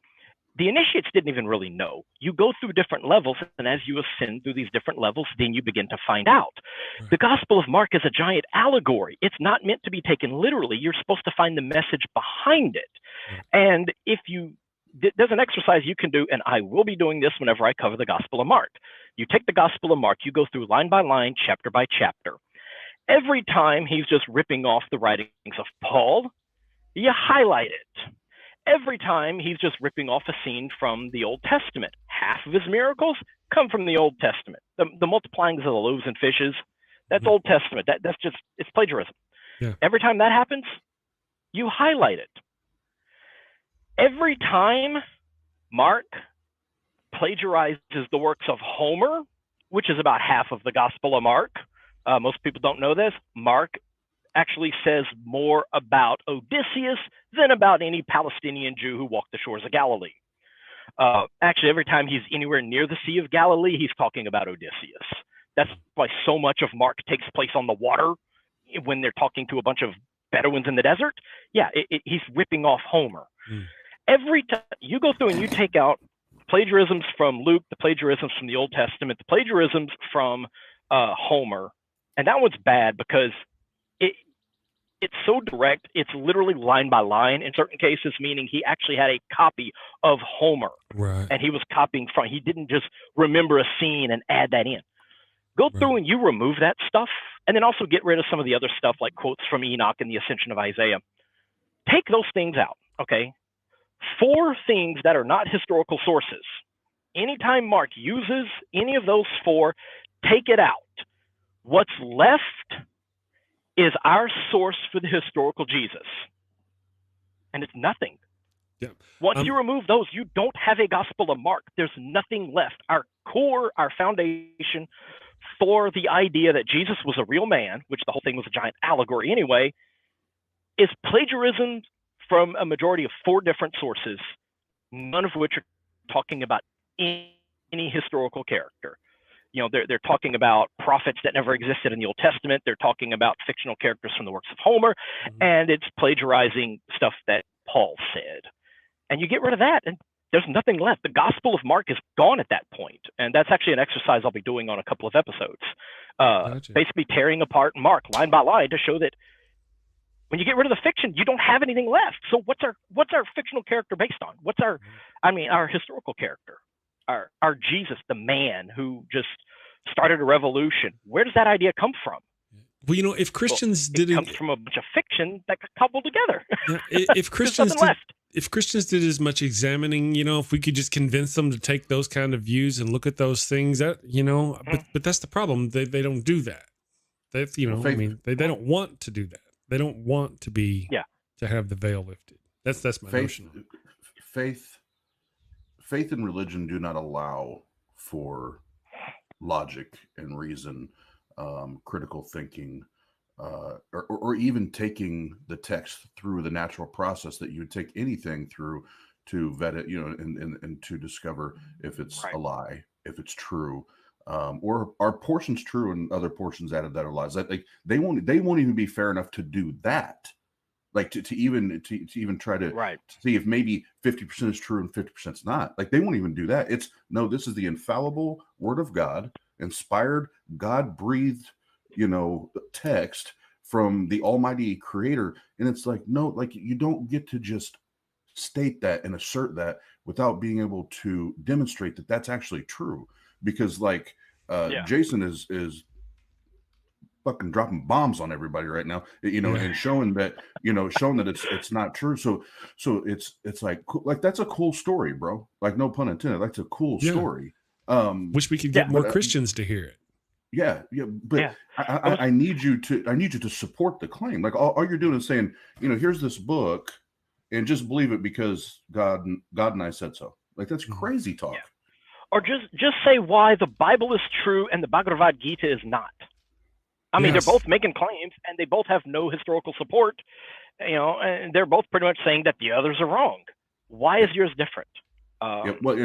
[SPEAKER 3] The initiates didn't even really know. You go through different levels, and as you ascend through these different levels, then you begin to find out. Right. The Gospel of Mark is a giant allegory. It's not meant to be taken literally. You're supposed to find the message behind it. Right. And there's an exercise you can do, and I will be doing this whenever I cover the Gospel of Mark. You take the Gospel of Mark, you go through line by line, chapter by chapter. Every time he's just ripping off the writings of Paul, you highlight it. every time he's just ripping off a scene from the Old Testament. Half of his miracles come from the Old Testament. The multiplying of the loaves and fishes, that's Old Testament. That's just, it's plagiarism.
[SPEAKER 1] Yeah.
[SPEAKER 3] Every time that happens, you highlight it. Every time Mark plagiarizes the works of Homer, which is about half of the Gospel of Mark, most people don't know this, Mark actually says more about Odysseus than about any Palestinian Jew who walked the shores of Galilee. Actually, every time he's anywhere near the Sea of Galilee, he's talking about Odysseus. That's why so much of Mark takes place on the water when they're talking to a bunch of Bedouins in the desert. Yeah, he's ripping off Homer. Every time you go through and you take out plagiarisms from Luke, the plagiarisms from the Old Testament, the plagiarisms from Homer, and that one's bad because it's so direct. It's literally line by line in certain cases, meaning he actually had a copy of Homer,
[SPEAKER 1] right,
[SPEAKER 3] and he was copying from. He didn't just remember a scene and add that in. Go through and you remove that stuff, and then also get rid of some of the other stuff like quotes from Enoch and the Ascension of Isaiah. Take those things out, okay? 4 things that are not historical sources. Anytime Mark uses any of those 4, take it out. What's left is our source for the historical Jesus. And it's nothing.
[SPEAKER 1] Yeah.
[SPEAKER 3] Once you remove those, you don't have a Gospel of Mark. There's nothing left. Our core, our foundation for the idea that Jesus was a real man, which the whole thing was a giant allegory anyway, is plagiarism from a majority of 4 different sources, none of which are talking about any historical character. You know, they're talking about prophets that never existed in the Old Testament. They're talking about fictional characters from the works of Homer, and it's plagiarizing stuff that Paul said. And you get rid of that, and there's nothing left. The Gospel of Mark is gone at that point, and that's actually an exercise I'll be doing on a couple of episodes.
[SPEAKER 1] Gotcha.
[SPEAKER 3] Basically tearing apart Mark line by line to show that when you get rid of the fiction, you don't have anything left. So what's our fictional character based on? What's our historical character? Our Jesus, the man who just started a revolution. Where does that idea come from?
[SPEAKER 1] Well, you know, if Christians
[SPEAKER 3] it comes from a bunch of fiction that got cobbled together.
[SPEAKER 1] If Christians did as much examining, you know, if we could just convince them to take those kind of views and look at those things, that, you know, but that's the problem. They don't do that. That's, you know, I mean, they don't want to do that. They don't want to be to have the veil lifted. That's my notion.
[SPEAKER 2] Faith and religion do not allow for logic and reason, critical thinking, or even taking the text through the natural process that you would take anything through to vet it, you know, and to discover if it's a lie, if it's true, or are portions true and other portions added that are lies. That, like, they won't even be fair enough to do that. Like to even try to see if maybe 50% is true and 50% is not. Like, they won't even do that. It's no, this is the infallible Word of God, inspired, God-breathed, you know, text from the Almighty Creator. And it's like, no, like, you don't get to just state that and assert that without being able to demonstrate that that's actually true. Because like Jason is fucking dropping bombs on everybody right now, you know, and showing that it's not true. So it's like that's a cool story, bro. Like, no pun intended. That's a cool story.
[SPEAKER 1] Wish we could get more Christians to hear it.
[SPEAKER 2] But I need you to support the claim. Like, all you're doing is saying, you know, here's this book, and just believe it because God and I said so. Like, that's crazy talk.
[SPEAKER 3] Yeah. Or just say why the Bible is true and the Bhagavad Gita is not. I mean, they're both making claims, and they both have no historical support, you know, and they're both pretty much saying that the others are wrong. Why is yours different?
[SPEAKER 2] Well,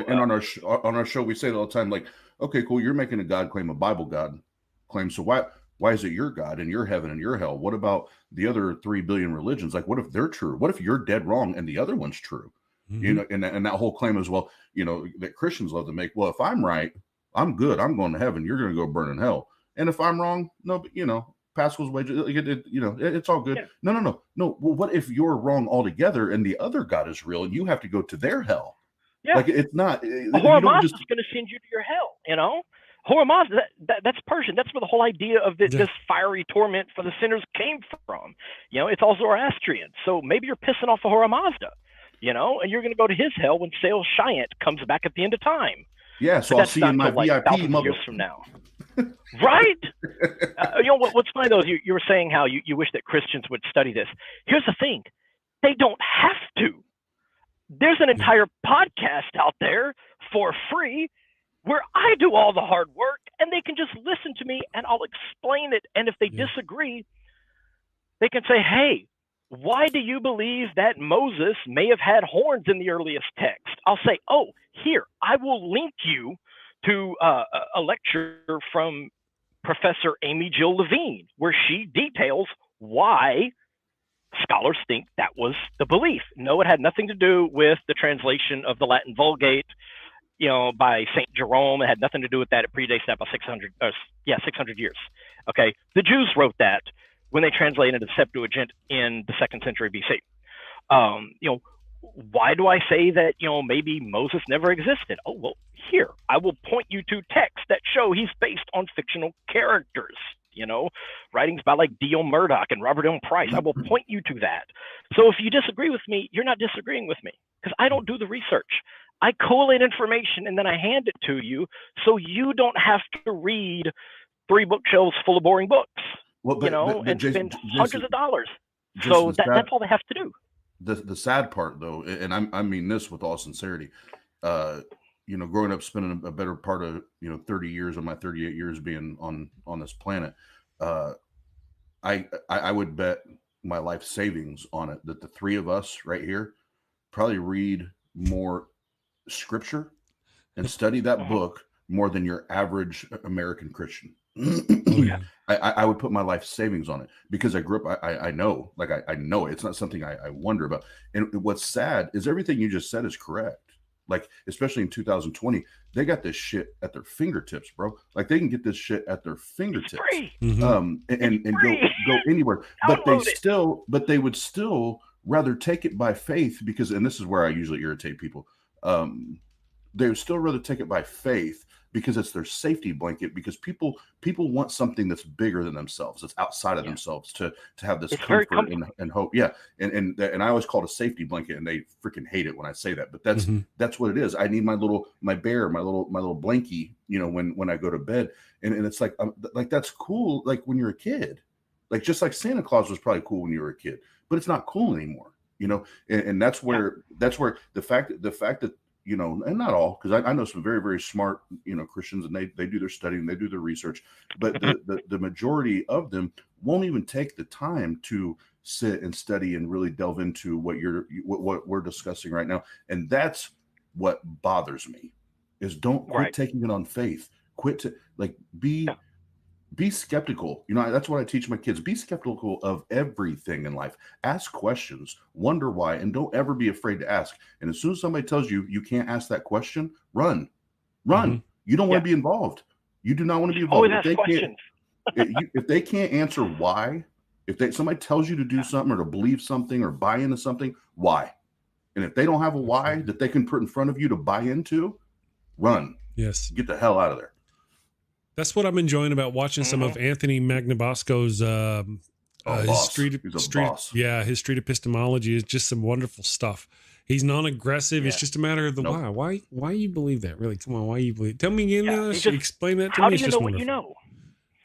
[SPEAKER 2] on our show, we say it all the time, like, okay, cool, you're making a God claim, a Bible God claim, so why is it your God and your heaven and your hell? What about the other 3 billion religions? Like, what if they're true? What if you're dead wrong and the other one's true? You know, and that whole claim as well, you know, that Christians love to make. Well, if I'm right, I'm good. I'm going to heaven. You're going to go burn in hell. And if I'm wrong, no, but, you know, Pascal's wages, you know, it's all good. Yeah. No. Well, what if you're wrong altogether and the other God is real and you have to go to their hell? Yeah. Like, it's not.
[SPEAKER 3] Ahura Mazda is going to send you to your hell, you know? Ahura Mazda, that's Persian. That's where the whole idea of this fiery torment for the sinners came from. You know, it's all Zoroastrian. So maybe you're pissing off Ahura Mazda. you know, and you're going to go to his hell when Sail Shiant comes back at the end of time.
[SPEAKER 2] Yeah, so I'll see you in my VIP
[SPEAKER 3] years from now. Right? You know, what's funny, though, is you were saying how you wish that Christians would study this. Here's the thing. They don't have to. There's an entire podcast out there for free where I do all the hard work, and they can just listen to me, and I'll explain it. And if they disagree, they can say, hey, why do you believe that Moses may have had horns in the earliest text? I'll say, oh, here, I will link you to a lecture from Professor Amy Jill Levine, where she details why scholars think that was the belief. No, it had nothing to do with the translation of the Latin Vulgate, you know, by St. Jerome. It had nothing to do with that. It predates that by 600 years. Okay, the Jews wrote that when they translated the Septuagint in the 2nd century BC. You know, why do I say that, you know, maybe Moses never existed? Oh, well, here, I will point you to texts that show he's based on fictional characters, you know, writings by like D.L. Murdoch and Robert M. Price. I will point you to that. So if you disagree with me, you're not disagreeing with me, because I don't do the research. I collate information and then I hand it to you, so you don't have to read 3 bookshelves full of boring books, well, but, you know, and Jason, spend hundreds of dollars. So that's all they have to do.
[SPEAKER 2] The sad part, though, and I mean this with all sincerity, you know, growing up, spending a better part of, you know, 30 years of my 38 years being on this planet, I would bet my life savings on it that the 3 of us right here probably read more scripture and study that book more than your average American Christian. I would put my life savings on it, because I grew up. I know, like I know it's not something I wonder about. And what's sad is everything you just said is correct. Like, especially in 2020, they got this shit at their fingertips, bro. Like, they can get this shit at their fingertips, and go anywhere. But they would still rather take it by faith, because, and this is where I usually irritate people. They would still rather take it by faith, because it's their safety blanket, because people want something that's bigger than themselves, that's outside of themselves, to have this comfort and hope. Yeah. And I always call it a safety blanket, and they freaking hate it when I say that, but that's what it is. I need my little blankie, you know, when I go to bed, and it's like that's cool. Like when you're a kid, like, just like Santa Claus was probably cool when you were a kid, but it's not cool anymore, you know? And that's where the fact that, you know, and not all, because I know some very, very smart, you know, Christians, and they do their studying, they do their research, but the majority of them won't even take the time to sit and study and really delve into what we're discussing right now. And that's what bothers me, is don't quit taking it on faith. Quit to, like, be skeptical. You know, that's what I teach my kids. Be skeptical of everything in life. Ask questions, wonder why, and don't ever be afraid to ask. And as soon as somebody tells you you can't ask that question, run. You don't want to be involved. You do not want to be involved. If they can't answer why, if somebody tells you to do something or to believe something or buy into something, why? And if they don't have a why that they can put in front of you to buy into, run.
[SPEAKER 1] Yes.
[SPEAKER 2] Get the hell out of there.
[SPEAKER 1] That's what I'm enjoying about watching some of Anthony Magnabosco's his street epistemology is just some wonderful stuff. He's non-aggressive. It's just a matter of the why. Why you believe that? Really? Come on, why you believe? Tell me again. Explain that to me.
[SPEAKER 3] How do you know what you know?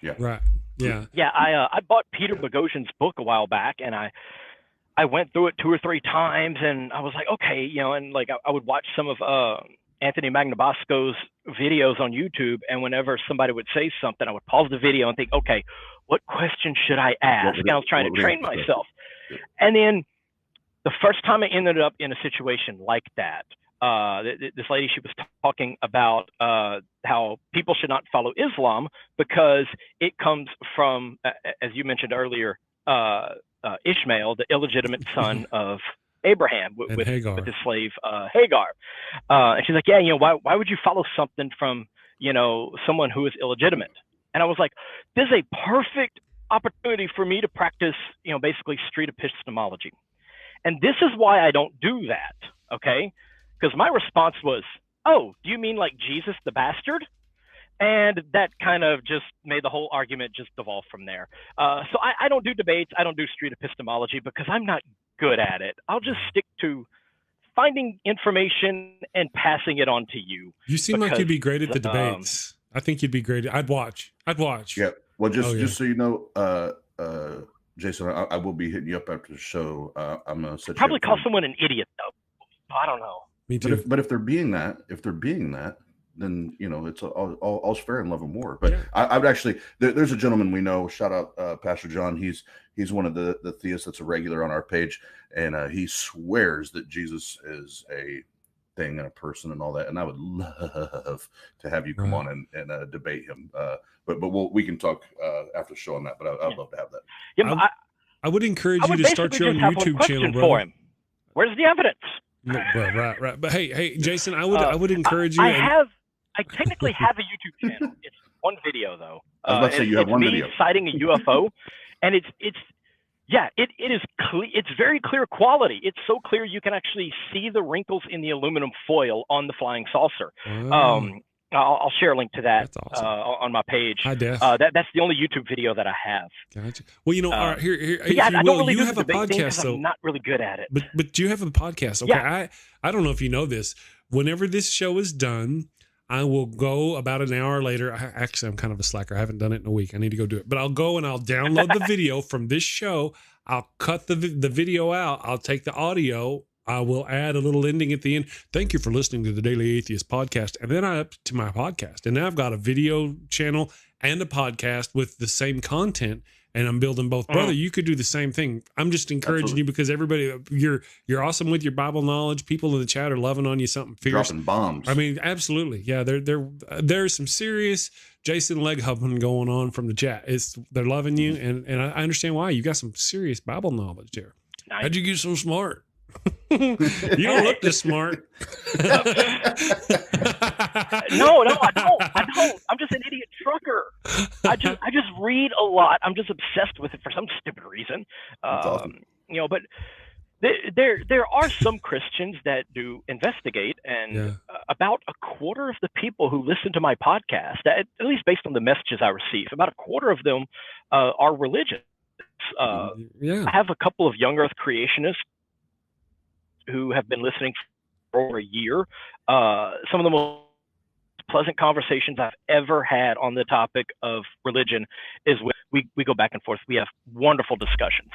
[SPEAKER 2] Yeah.
[SPEAKER 1] Right. Yeah.
[SPEAKER 3] Yeah. I bought Peter Boghossian's book a while back, and I went through it 2 or 3 times, and I was like, okay, you know, and like I would watch some of Anthony Magnabosco's videos on YouTube, and whenever somebody would say something, I would pause the video and think, okay, what question should I ask? And I was trying to train myself. And then the first time I ended up in a situation like that, this lady, she was talking about how people should not follow Islam because it comes from, as you mentioned earlier, Ishmael, the illegitimate son of Abraham with his slave Hagar, and she's like, yeah, you know, why would you follow something from, you know, someone who is illegitimate? And I was like, this is a perfect opportunity for me to practice, you know, basically street epistemology. And this is why I don't do that, okay? Because my response was, oh, do you mean like Jesus the bastard? And that kind of just made the whole argument just devolve from there. So I don't do debates. I don't do street epistemology because I'm not good at it. I'll just stick to finding information and passing it on to you.
[SPEAKER 1] You seem like you'd be great at the debates. I think you'd be great. I'd watch.
[SPEAKER 2] Yeah. Well, just so you know, Jason, I will be hitting you up after the show. I'm gonna set
[SPEAKER 3] probably call someone an idiot though. I don't know.
[SPEAKER 1] Me too.
[SPEAKER 2] But if they're being that, then it's all's fair in love and war. But yeah. I would actually. There's a gentleman we know. Shout out Pastor John. He's one of the theists that's a regular on our page, and he swears that Jesus is a thing and a person and all that. And I would love to have you come on and debate him. But we can talk after the show on that. But I'd love to have that.
[SPEAKER 3] Yeah,
[SPEAKER 1] I would encourage you to start your own YouTube channel, bro.
[SPEAKER 3] For him. Where's the evidence?
[SPEAKER 1] No, bro, right. But hey, Jason, I would encourage you.
[SPEAKER 3] I technically have a YouTube channel. It's one video though.
[SPEAKER 2] I was about to say you have one video
[SPEAKER 3] citing a UFO, and it is it's very clear quality. It's so clear you can actually see the wrinkles in the aluminum foil on the flying saucer. I'll share a link to that on my page.
[SPEAKER 1] High def.
[SPEAKER 3] That's the only YouTube video that I have.
[SPEAKER 1] Gotcha. Well, all right, here.
[SPEAKER 3] I don't really
[SPEAKER 1] you have a podcast, though.
[SPEAKER 3] I'm not really good at it.
[SPEAKER 1] But you have a podcast. Okay, yeah. I don't know if you know this. Whenever this show is done, I will go about an hour later. Actually, I'm kind of a slacker. I haven't done it in a week. I need to go do it. But I'll go and I'll download the video from this show. I'll cut the video out. I'll take the audio. I will add a little ending at the end. Thank you for listening to the Daily Atheist podcast. And then I up to my podcast. And now I've got a video channel and a podcast with the same content. And I'm building both. Brother, you could do the same thing. I'm just encouraging you because everybody, you're awesome with your Bible knowledge. People in the chat are loving on you something fierce.
[SPEAKER 2] Dropping bombs.
[SPEAKER 1] I mean, absolutely. Yeah, there's some serious Jason leg humping going on from the chat. They're loving you, and I understand why. You got some serious Bible knowledge there. Nice. How'd you get so smart? You don't look this smart.
[SPEAKER 3] No, I don't. I'm just an idiot trucker. I just read a lot. I'm just obsessed with it for some stupid reason.
[SPEAKER 2] That's awesome.
[SPEAKER 3] But there are some Christians that do investigate, and about a quarter of the people who listen to my podcast, at least based on the messages I receive, about a quarter of them are religious. I have a couple of young Earth creationists who have been listening for over a year. Some of the most pleasant conversations I've ever had on the topic of religion is when we go back and forth. We have wonderful discussions.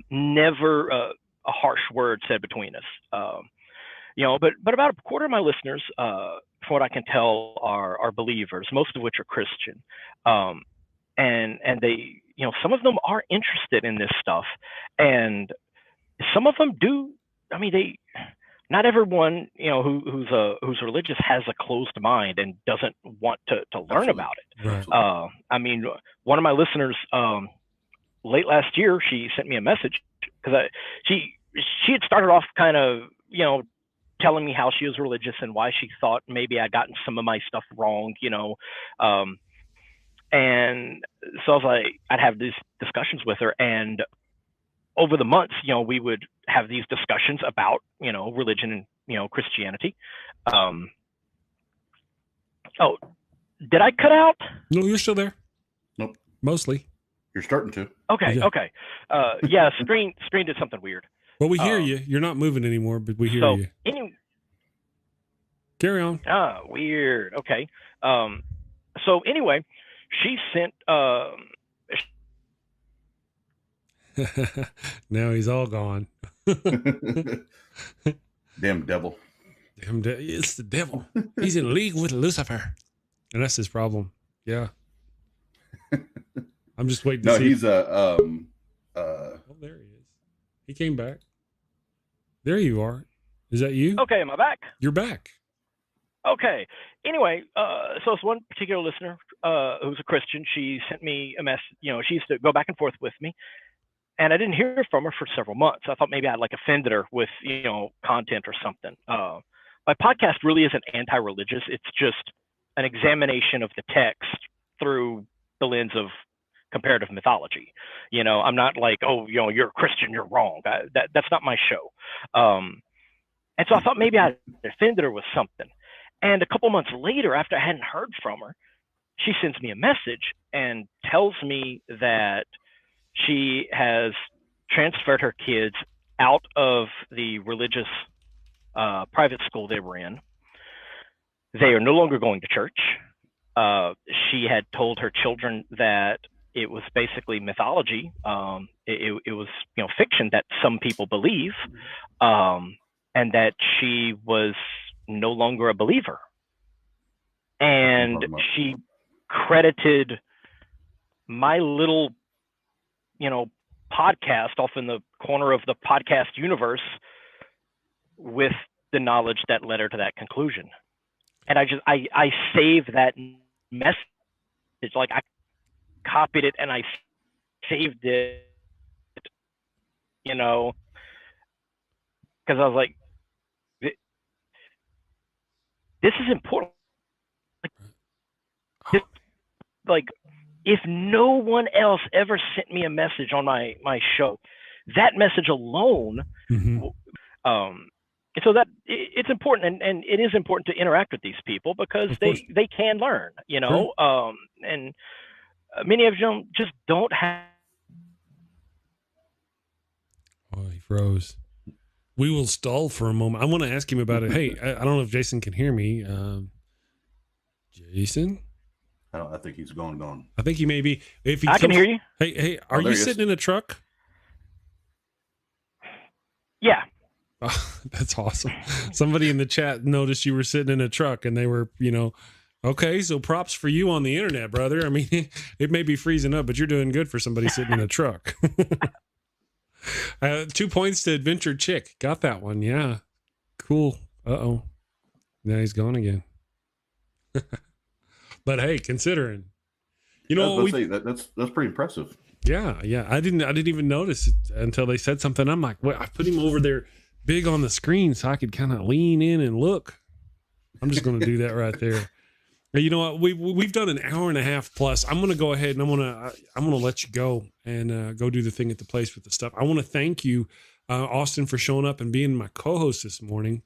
[SPEAKER 3] Never a harsh word said between us. But about a quarter of my listeners, from what I can tell, are believers, most of which are Christian. And they, some of them are interested in this stuff, and some of them do. I mean, not everyone, who's religious has a closed mind and doesn't want to learn about it.
[SPEAKER 1] Right.
[SPEAKER 3] I mean, one of my listeners, late last year, she sent me a message because she had started off kind of, telling me how she was religious and why she thought maybe I'd gotten some of my stuff wrong, and so I was like, I'd have these discussions with her, and over the months, we would have these discussions about, religion and, Christianity. Oh, did I cut out?
[SPEAKER 1] No, you're still there.
[SPEAKER 2] Nope.
[SPEAKER 1] Mostly.
[SPEAKER 2] You're starting to.
[SPEAKER 3] Okay. Yeah. Okay. Screen did something weird.
[SPEAKER 1] Well, we hear you. You're not moving anymore, but we hear you. Carry on.
[SPEAKER 3] Weird. Okay. So anyway, she sent,
[SPEAKER 1] now he's all gone.
[SPEAKER 2] Damn devil.
[SPEAKER 1] It's the devil. He's in league with Lucifer, and that's his problem. Yeah. I'm just waiting to see.
[SPEAKER 2] No, he's
[SPEAKER 1] oh, there he is. He came back. There you are. Is that you?
[SPEAKER 3] Okay, am I back?
[SPEAKER 1] You're back.
[SPEAKER 3] Okay. Anyway, so it's one particular listener who's a Christian. She sent me a message. She used to go back and forth with me. And I didn't hear from her for several months. I thought maybe I'd offended her with, content or something. My podcast really isn't anti-religious. It's just an examination of the text through the lens of comparative mythology. I'm not like, oh, you're a Christian, you're wrong. That's not my show. And so I thought maybe I offended her with something. And a couple months later, after I hadn't heard from her, she sends me a message and tells me that she has transferred her kids out of the religious private school they were in. They are no longer going to church. She had told her children that it was basically mythology. It was, fiction that some people believe, and that she was no longer a believer. And she credited my little, podcast off in the corner of the podcast universe with the knowledge that led her to that conclusion. And I saved that message. Like, I copied it and I saved it, because I was like, this is important. Like, if no one else ever sent me a message on my show, that message alone, so that it's important, and it is important to interact with these people because they can learn, and many of them just don't have.
[SPEAKER 1] Oh, he froze. We will stall for a moment. I want to ask him about it. Hey, I don't know if Jason can hear me. Jason?
[SPEAKER 2] I think he's gone.
[SPEAKER 1] I think he may be. If he
[SPEAKER 3] can hear you.
[SPEAKER 1] Hey, are you sitting in a truck?
[SPEAKER 3] Yeah.
[SPEAKER 1] Oh, that's awesome. Somebody in the chat noticed you were sitting in a truck, and they were, okay, so props for you on the internet, brother. I mean, it may be freezing up, but you're doing good for somebody sitting in a truck. 2 points to Adventure Chick. Got that one. Yeah. Cool. Uh-oh. Now he's gone again. But hey, considering,
[SPEAKER 2] that's pretty impressive.
[SPEAKER 1] Yeah. I didn't even notice it until they said something. I'm like, well, I put him over there big on the screen so I could kind of lean in and look. I'm just going to do that right there. You know what? We've done an hour and a half plus. I'm going to go ahead and I'm going to let you go and go do the thing at the place with the stuff. I want to thank you, Austin, for showing up and being my co-host this morning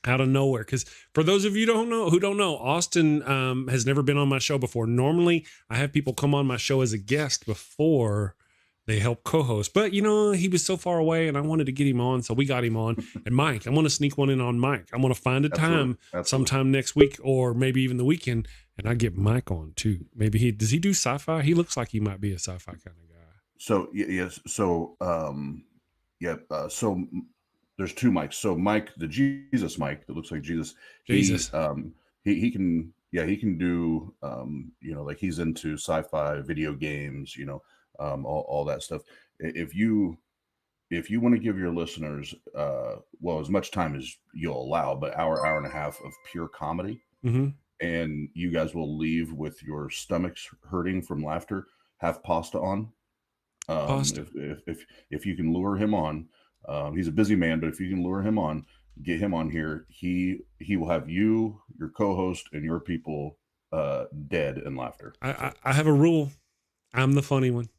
[SPEAKER 1] out of nowhere. Because for those of you who don't know, Austin has never been on my show before. Normally, I have people come on my show as a guest before they help co-host. But, he was so far away and I wanted to get him on. So we got him on. And Mike, I want to sneak one in on Mike. I want to find a time sometime next week or maybe even the weekend. And I get Mike on too. Maybe does he do sci-fi? He looks like he might be a sci-fi kind of guy.
[SPEAKER 2] So, yes. So, so there's two Mikes. So Mike, the Jesus Mike that looks like Jesus. He can do, like he's into sci-fi video games, all that stuff. If you want to give your listeners, as much time as you'll allow, but hour and a half of pure comedy, and you guys will leave with your stomachs hurting from laughter, have Pasta on. If you can lure him on, he's a busy man, but if you can lure him on, get him on here, he will have you, your co-host, and your people dead in laughter.
[SPEAKER 1] I have a rule. I'm the funny one.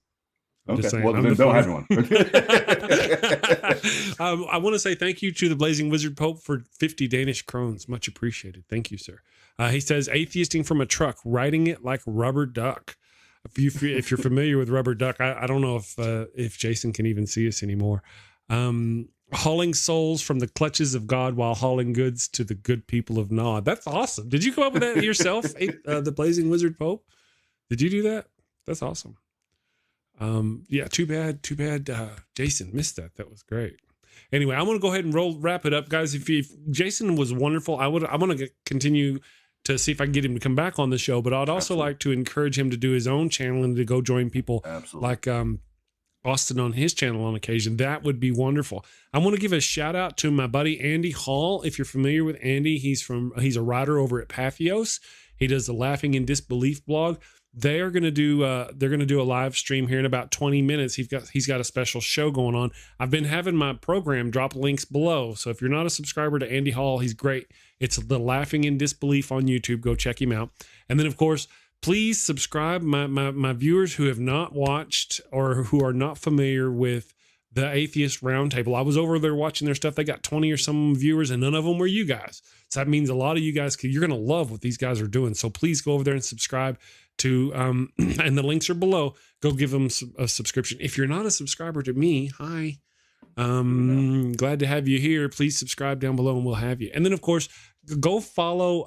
[SPEAKER 2] Okay, well, then don't have one.
[SPEAKER 1] I want to say thank you to the Blazing Wizard Pope for 50 Danish krones. Much appreciated. Thank you, sir. He says, atheisting from a truck, riding it like rubber duck. If you're familiar with rubber duck, I don't know if Jason can even see us anymore. Hauling souls from the clutches of God while hauling goods to the good people of Nod. That's awesome. Did you come up with that yourself, the Blazing Wizard Pope? Did you do that? That's awesome. Too bad Jason missed that. That was great. Anyway, I want to go ahead and wrap it up, guys. If Jason was wonderful, I want to continue to see if I can get him to come back on the show, but I'd also like to encourage him to do his own channel and to go join people like Austin on his channel on occasion. That would be wonderful. I want to give a shout out to my buddy Andy Hall. If you're familiar with Andy, he's a writer over at Patheos. He does the Laughing in Disbelief blog. They're going to do a live stream here in about 20 minutes. He's got a special show going on. I've been having my program drop links below. So if you're not a subscriber to Andy Hall, he's great. It's the Laughing in Disbelief on YouTube. Go check him out. And then of course, please subscribe. My viewers who have not watched or who are not familiar with the Atheist Round Table. I was over there watching their stuff. They got 20 or some viewers and none of them were you guys. So that means a lot of you guys, you're going to love what these guys are doing. So please go over there and subscribe to, and the links are below. Go give them a subscription. If you're not a subscriber to me, hi, Glad to have you here. Please subscribe down below and we'll have you. And then of course, go follow,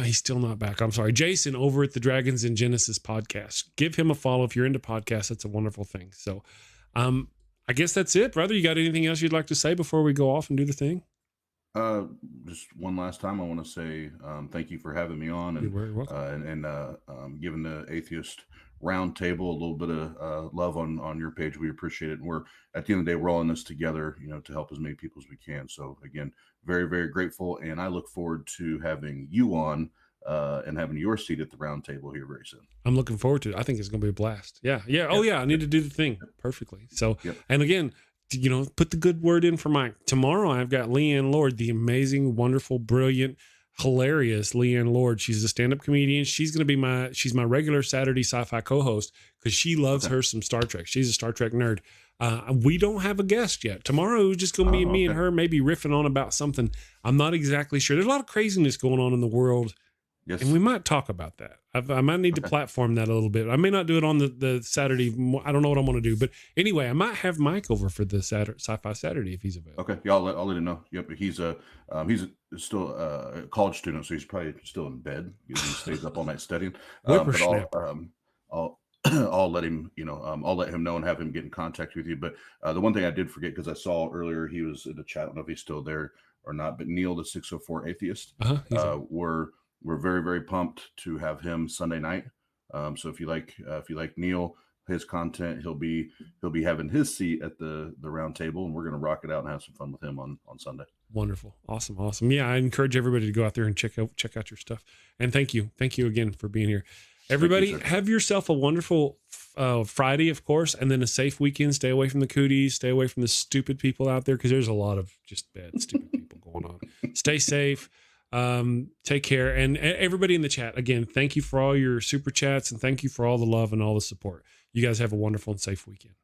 [SPEAKER 1] he's still not back. I'm sorry. Jason over at the Dragons in Genesis podcast. Give him a follow. If you're into podcasts, that's a wonderful thing. So, I guess that's it, brother. You got anything else you'd like to say before we go off and do the thing?
[SPEAKER 2] Just one last time, I want to say thank you for having me on, and
[SPEAKER 1] You're very welcome.
[SPEAKER 2] and giving the Atheist Round Table a little bit of love on your page. We appreciate it, and we're at the end of the day, we're all in this together, to help as many people as we can. So again, very, very grateful, and I look forward to having you on and having your seat at the round table here very soon.
[SPEAKER 1] I'm looking forward to it. I think it's going to be a blast. Yeah. Oh yeah. I need to do the thing perfectly. So, and again, put the good word in for Mike. Tomorrow I've got Leanne Lord, the amazing, wonderful, brilliant, hilarious Leanne Lord. She's a stand-up comedian. She's going to be she's my regular Saturday sci-fi co-host because she loves her some Star Trek. She's a Star Trek nerd. We don't have a guest yet. Tomorrow it's just going to be me and her, maybe riffing on about something. I'm not exactly sure. There's a lot of craziness going on in the world. Yes. And we might talk about that. I might need to platform that a little bit. I may not do it on the Saturday. I don't know what I'm going to do. But anyway, I might have Mike over for the Sci-Fi Saturday if he's available.
[SPEAKER 2] Okay. Yeah, I'll let him know. Yep. He's still a college student, so he's probably still in bed. He stays up all night studying. But I'll let him, I'll let him know and have him get in contact with you. But the one thing I did forget, because I saw earlier he was in the chat. I don't know if he's still there or not, but Neil, the 604 Atheist, we're very, very pumped to have him Sunday night. So if you like Neil, his content, he'll be having his seat at the round table, and we're going to rock it out and have some fun with him on Sunday.
[SPEAKER 1] Wonderful. Awesome. Yeah. I encourage everybody to go out there and check out your stuff. And thank you again for being here. Everybody, have yourself a wonderful Friday, of course, and then a safe weekend. Stay away from the cooties, stay away from the stupid people out there, because there's a lot of just bad, stupid people going on. Stay safe. Take care. And everybody in the chat, again, thank you for all your super chats, and thank you for all the love and all the support. You guys have a wonderful and safe weekend.